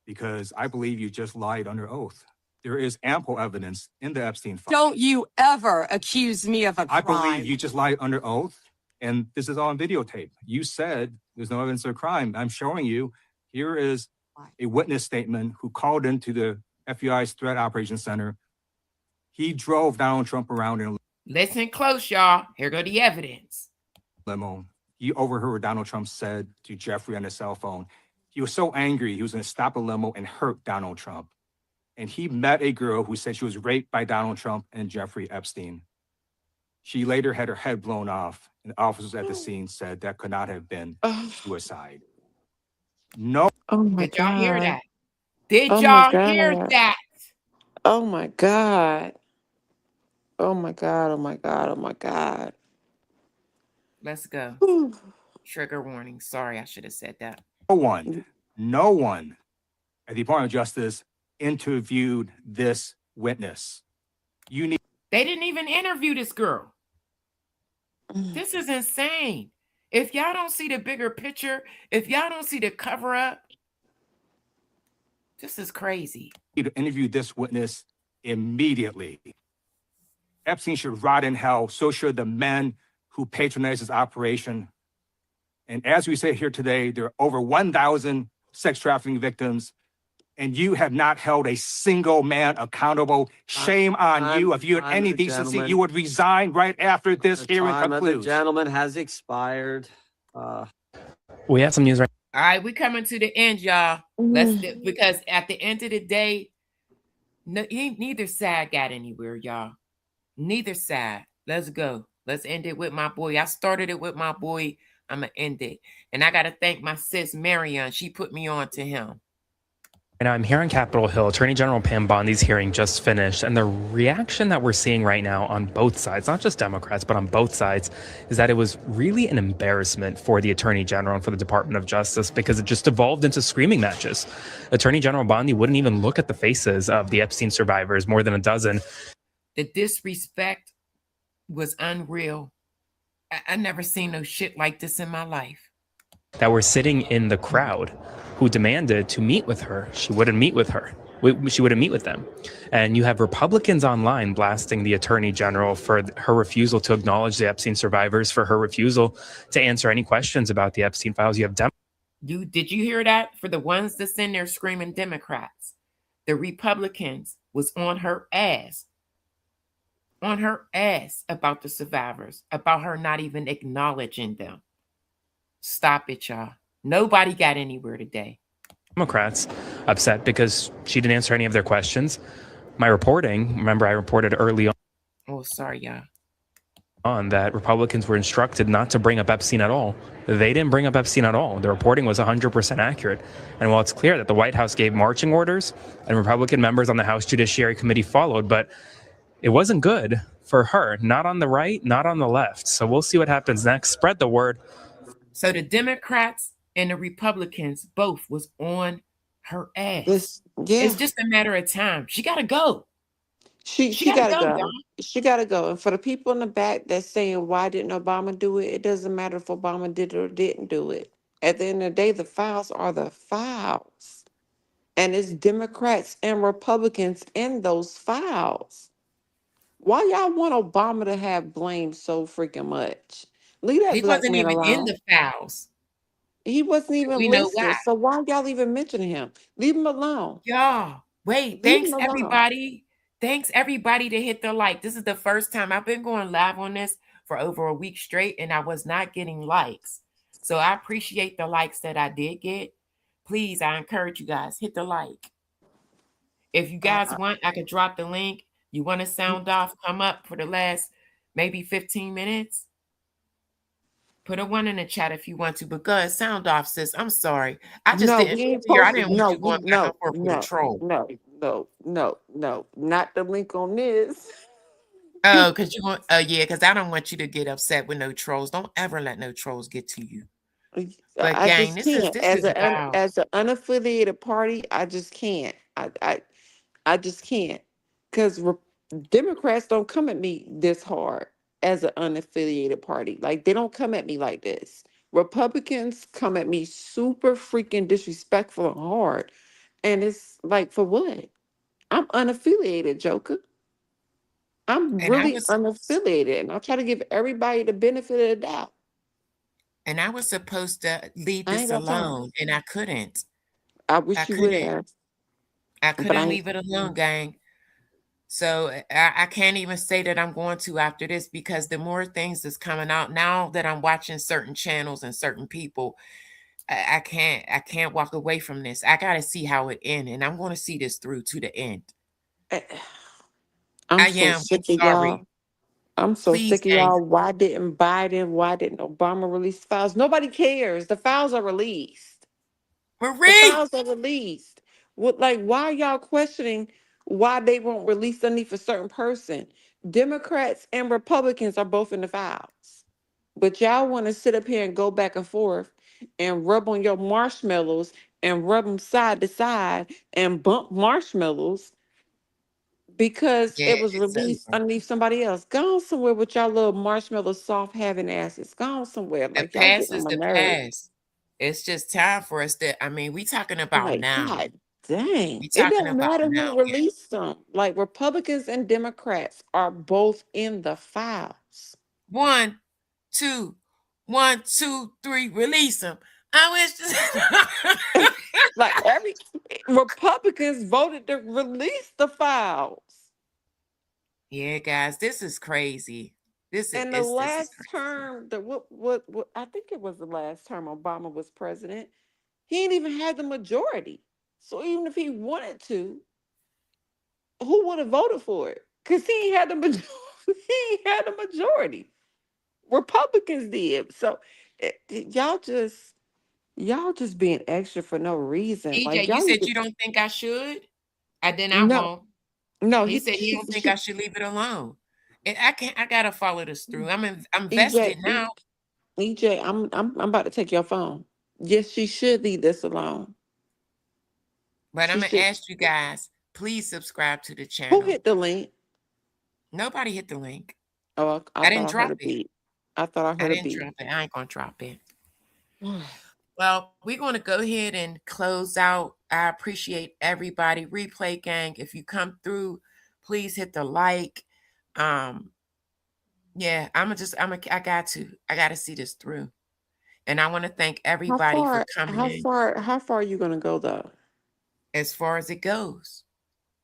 because I believe you just lied under oath. There is ample evidence in the Epstein file. Don't you ever accuse me of a crime. I believe you just lied under oath, and this is all on videotape. You said there's no evidence of a crime. I'm showing you. Here is a witness statement who called into the FBI's Threat Operations Center. He drove Donald Trump around in a Listen close, y'all. Here go the evidence. limo. He overheard what Donald Trump said to Jeffrey on his cell phone. He was so angry, he was going to stop a limo and hurt Donald Trump. And he met a girl who said she was raped by Donald Trump and Jeffrey Epstein. She later had her head blown off, and officers at the scene said that could not have been suicide. No. Oh my Did y'all hear God. that? Did Oh my y'all hear God. that? Oh my God. Oh my God. Oh my God. Oh my God. Let's go. Trigger warning. Sorry, I should have said that. No one at the Department of Justice interviewed this witness. They didn't even interview this girl. This is insane. If y'all don't see the bigger picture, if y'all don't see the cover up, this is crazy. To interview this witness immediately. Epstein should rot in hell. So should the men who patronized his operation. And as we say here today, there are over 1,000 sex trafficking victims, and you have not held a single man accountable. Shame on you. If you had any decency, you would resign right after this hearing concludes. The gentleman has expired. We have some news right. All right, we coming to the end, y'all. Because at the end of the day, neither side got anywhere, y'all. Neither side. Let's go. Let's end it with my boy. I started it with my boy. I'm going to end it. And I got to thank my sis, Marianne. She put me on to him. And I'm here on Capitol Hill. Attorney General Pam Bondi's hearing just finished. And the reaction that we're seeing right now on both sides, not just Democrats, but on both sides, is that it was really an embarrassment for the Attorney General and for the Department of Justice because it just evolved into screaming matches. Attorney General Bondi wouldn't even look at the faces of the Epstein survivors, more than a dozen. The disrespect was unreal. I never seen no shit like this in my life. That were sitting in the crowd who demanded to meet with her. She wouldn't meet with her. She wouldn't meet with them. And you have Republicans online blasting the Attorney General for her refusal to acknowledge the Epstein survivors, for her refusal to answer any questions about the Epstein files. You have Did you hear that? For the ones that's in there screaming Democrats, the Republicans was on her ass. on her ass about the survivors, about her not even acknowledging them. Stop it, y'all. Nobody got anywhere today. Democrats upset because she didn't answer any of their questions. My reporting, remember I reported early Oh, sorry, y'all. on that Republicans were instructed not to bring up Epstein at all. They didn't bring up Epstein at all. The reporting was 100% accurate. And while it's clear that the White House gave marching orders and Republican members on the House Judiciary Committee followed, but it wasn't good for her, not on the right, not on the left. So we'll see what happens next. Spread the word. So the Democrats and the Republicans both was on her ass. Yeah. It's just a matter of time. She got to go. She gotta gotta go, go. y'all. She gotta go. And for the people in the back that's saying, why didn't Obama do it? It doesn't matter if Obama did it or didn't do it. At the end of the day, the files are the files. And it's Democrats and Republicans in those files. Why y'all want Obama to have blame so freaking much? Leave that He black wasn't man even in alone. the files. He wasn't even We know why. listed. So why y'all even mention him? Leave him alone. Y'all, wait, Leave thanks him alone. everybody. Thanks everybody to hit the like. This is the first time I've been going live on this for over a week straight, and I was not getting likes. So I appreciate the likes that I did get. Please, I encourage you guys, hit the like. If you guys want, I could drop the link. You want to sound off, come up for the last maybe 15 minutes. Put a 1 in the chat if you want to, but go ahead, sound off, sis. I'm sorry. I just No, didn't we ain't hear. I supposed to. didn't want you going back and forth with a No, troll. not the link on this. Oh, because you want, oh yeah, because I don't want you to get upset with no trolls. Don't ever let no trolls get to you. But I gang, just can't. this is about. As an unaffiliated party, I just can't. I just can't. Because Democrats don't come at me this hard as an unaffiliated party. Like, they don't come at me like this. Republicans come at me super freaking disrespectful and hard. And it's like, for what? I'm unaffiliated, Joker. I'm And I really was unaffiliated. And I try to give everybody the benefit of the doubt. and I was supposed to leave I ain't this got time. alone, and I couldn't. I wish you would have. I But couldn't leave it alone, gang. So I can't even say that I'm going to after this, because the more things that's coming out now that I'm watching certain channels and certain people, I can't walk away from this. I got to see how it ends, and I'm going to see this through to the end. I'm so sick of y'all. I'm so Please, sick of y'all. Why didn't Obama release the files? Nobody cares. The files are released. Marie! The files are released. What, like, why are y'all questioning why they won't release something for a certain person? Democrats and Republicans are both in the files. But y'all want to sit up here and go back and forth and rub on your marshmallows and rub them side to side and bump marshmallows because it was released underneath somebody else. Go on somewhere with y'all little marshmallow soft having asses. Go on somewhere. The Like, y'all past getting is on my the nerves. past. It's just time for us to, I mean, we talking about Like, now. God dang. We It talking don't about matter now. who released them. Like, Republicans and Democrats are both in the files. 1, 2, 1, 2, 3, release them. I wish Like, every Republicans voted to release the files. Yeah, guys, this is crazy. This And is the this is last term, what I think it was the last term Obama was president, he didn't even have the majority. So even if he wanted to, who would have voted for it? Because he ain't had the majority. He had the majority. Republicans did. So y'all just being extra for no reason. Like, EJ, you y'all need said to, you don't think I should? And then I no, won't. no. He said he don't think I should leave it alone. And I gotta follow this through. I'm vested now. EJ, I'm about to take your phone. Yes, she should leave this alone. But I'm She gonna should. ask you guys, please subscribe to the channel. Who hit the link? Nobody hit the link. Oh, I didn't drop it. beat. I thought I I heard a didn't beat. drop it. I ain't gonna drop it. Well, we're going to go ahead and close out. I appreciate everybody. Replay gang, if you come through, please hit the like. Yeah, I got to see this through. And I want to thank everybody for coming in. How far are you gonna go though? As far as it goes.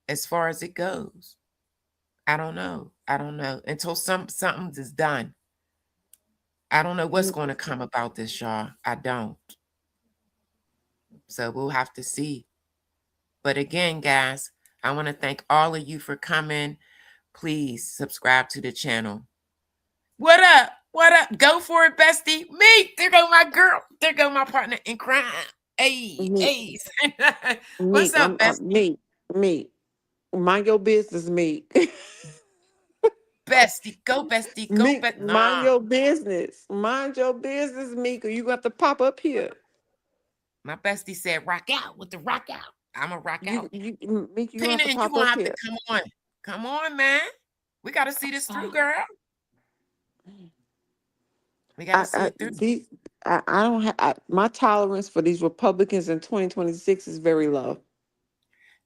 As far as it goes. I don't know. I don't know until something is done. I don't know what's going to come about this, y'all. I don't. So we'll have to see. But again, guys, I want to thank all of you for coming. Please subscribe to the channel. What up? What up? Go for it, bestie. Me. There go my girl. There go my partner in crime. Hey, hey. What's up, bestie? Me. Mind your business, me. Bestie, go, bestie, go, Mind your business. Mind your business, Mika. You got to pop up here. My bestie said, rock out with the rock out. I'm going to rock out. Mika, you Pina, have to and pop you going to up have here. to come on. Come on, man. We got to see this through, girl. We got to see it through. I don't have my tolerance for these Republicans in 2026 is very low.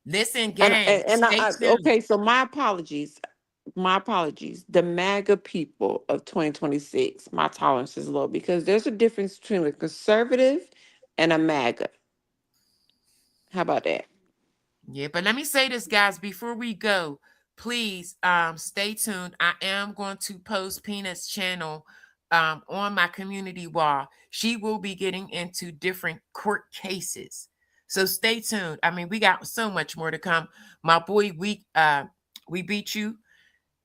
Listen, gang. Okay, so my apologies. My apologies. The MAGA people of 2026, my tolerance is low because there's a difference between a conservative and a MAGA. How about that? Yeah, but let me say this, guys, before we go, please stay tuned. I am going to post Peanut's channel on my community wall. She will be getting into different court cases. So stay tuned. I mean, we got so much more to come. My boy, we beat you.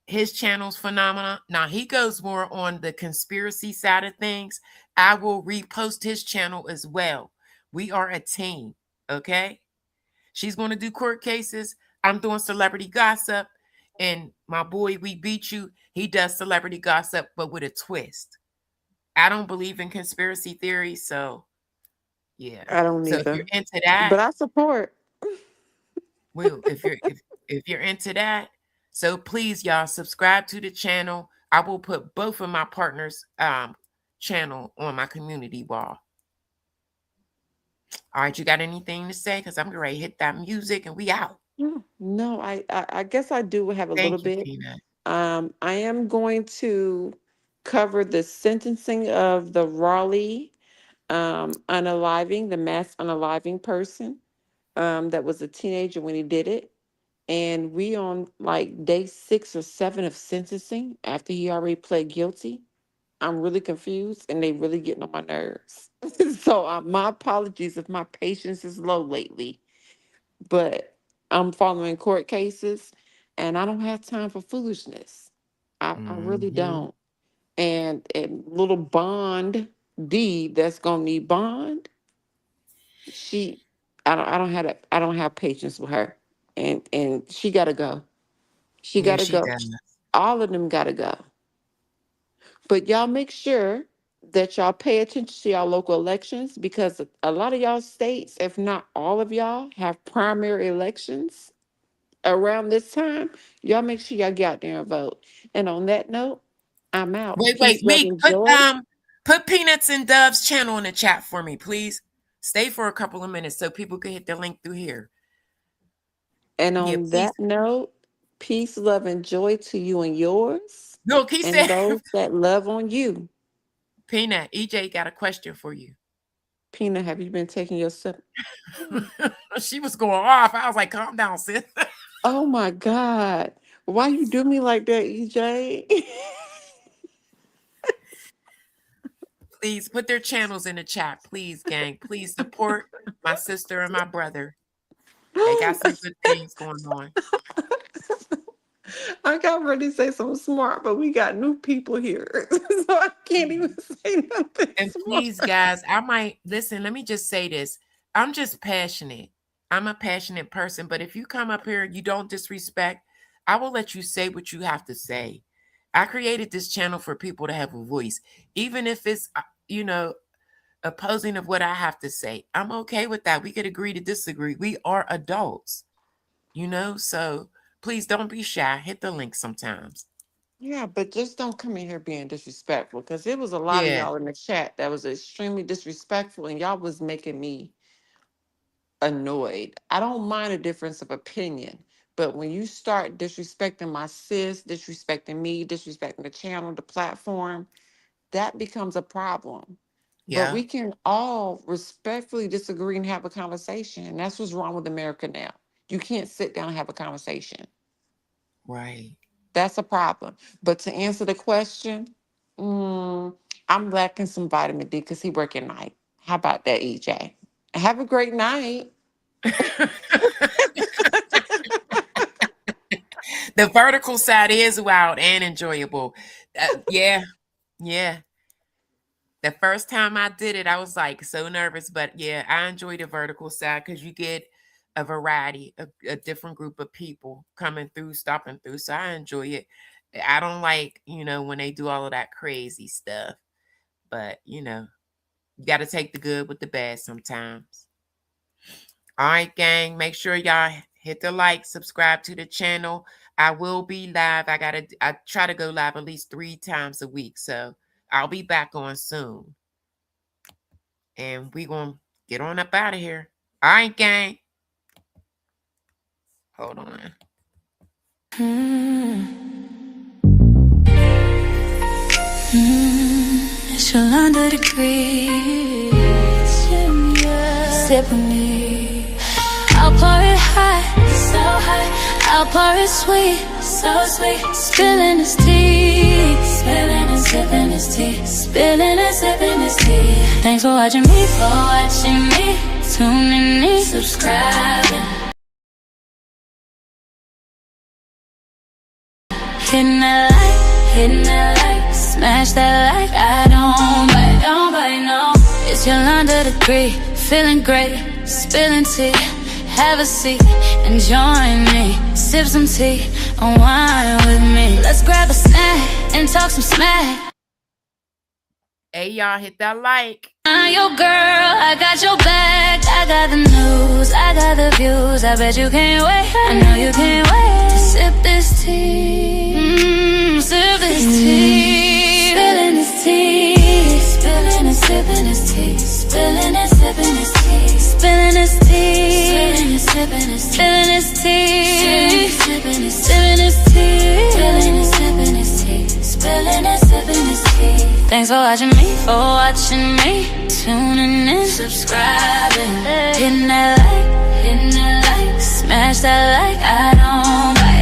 His channel's phenomenal. Now he goes more on the conspiracy side of things. I will repost his channel as well. We are a team, okay? She's going to do court cases. I'm doing celebrity gossip. And my boy, we beat you. He does celebrity gossip, but with a twist. I don't believe in conspiracy theories, so yeah. I don't so either. if you're into that, but I support. Well, if you're into that, so please, y'all, subscribe to the channel. I will put both of my partners' channel on my community wall. All right, you got anything to say? Because I'm ready to hit that music and we out. No, I guess I do have a little bit. Peanut. I am going to cover the sentencing of the Raleigh unaliving, the mass unaliving person that was a teenager when he did it. And we on like day 6 or 7 of sentencing after he already pled guilty. I'm really confused and they really getting on my nerves. So my apologies if my patience is low lately, but I'm following court cases and I don't have time for foolishness. I really don't. And little Bond D that's gonna need bond. I don't have patience with her. And she gotta go. She Yeah, gotta she go. does. All of them gotta go. But y'all make sure that y'all pay attention to y'all local elections because a lot of y'all states, if not all of y'all, have primary elections around this time. Y'all make sure y'all get out there and vote. And on that note, I'm out. Wait, Peace, love, Meek, and joy. put Peanuts and Dove's channel in the chat for me, please. Stay for a couple of minutes so people can hit the link through here. And on that note, peace, love, and joy to you and yours. Look, he and said, those that love on you. Peanut, EJ got a question for you. Peanut, have you been taking your sip? She was going off. I was like, calm down, sis. Oh my God. Why you do me like that, EJ? Please put their channels in the chat. Please, gang. Please support my sister and my brother. They got some good things going on. I got ready to say something smart, but we got new people here. So I can't even say nothing. And please, guys, listen, let me just say this. I'm just passionate. I'm a passionate person, but if you come up here and you don't disrespect, I will let you say what you have to say. I created this channel for people to have a voice, even if it's, opposing of what I have to say. I'm okay with that. We could agree to disagree. We are adults, so please don't be shy. Hit the link sometimes. Yeah, but just don't come in here being disrespectful because there was a lot of y'all in the chat that was extremely disrespectful and y'all was making me annoyed. I don't mind a difference of opinion, but when you start disrespecting my sis, disrespecting me, disrespecting the channel, the platform, that becomes a problem. Yeah. But we can all respectfully disagree and have a conversation. And that's what's wrong with America now. You can't sit down and have a conversation. Right. That's a problem. But to answer the question, I'm lacking some vitamin D because he working night. How about that, EJ? Have a great night. The vertical side is wild and enjoyable. Yeah. The first time I did it, I was like so nervous, but yeah, I enjoy the vertical side because you get a variety, a different group of people coming through, stopping through. So I enjoy it. I don't like, when they do all of that crazy stuff, but you got to take the good with the bad sometimes. All right, gang, make sure y'all hit the like, subscribe to the channel. I will be live. I try to go live at least 3 times a week. So I'll be back on soon. And we gonna get on up out of here. All right, gang. Hold on. It's your under the breeze. Sip with me. I'll pour it hot, so hot. I'll pour it sweet, so sweet. Spilling his tea, spilling and sipping his tea, spilling and sipping his tea. Thanks for watching me, tuning in, subscribing. Hitting that like, smash that like. I don't bite, no. It's your under the degree, feeling great, spilling tea. Have a seat and join me. Sip some tea, unwind with me. Let's grab a snack and talk some smack. Hey, y'all, hit that like. I'm your girl, I got your back. I got the news, I got the views. I bet you can't wait, I know you can't wait to sip this tea. Sip this tea. Spilling this tea. Spilling and sipping this tea. Spilling and sipping this tea. Spilling this tea. Spilling and sipping this tea. Spilling and sipping this tea. Spilling and sipping this tea. Spilling and sipping this tea. Thanks for watching me, tuning in, subscribing, hitting that like, smash that like. I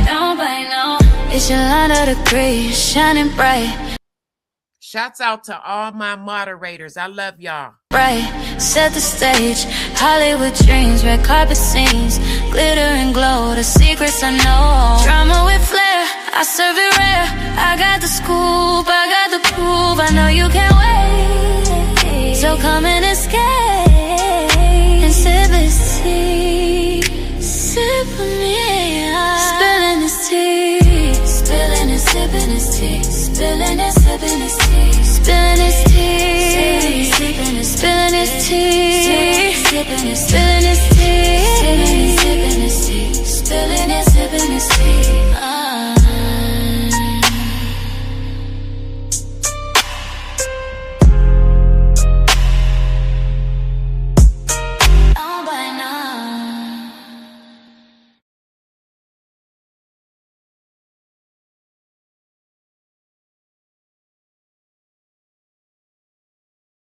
don't bite, no. It's your under the degree, shining bright. Shouts out to all my moderators. I love y'all. Bright, set the stage, Hollywood dreams, red carpet scenes, glitter and glow, the secrets I know. Drama with flair, I serve it rare. I got the scoop, I got the proof. I know you can't wait, so come and escape and sip this tea. Sip with me, spilling this tea, spilling and sipping this tea, spilling and sipping this tea, spilling this tea, spilling this tea, spilling this tea, spilling this tea, spilling this tea, spilling this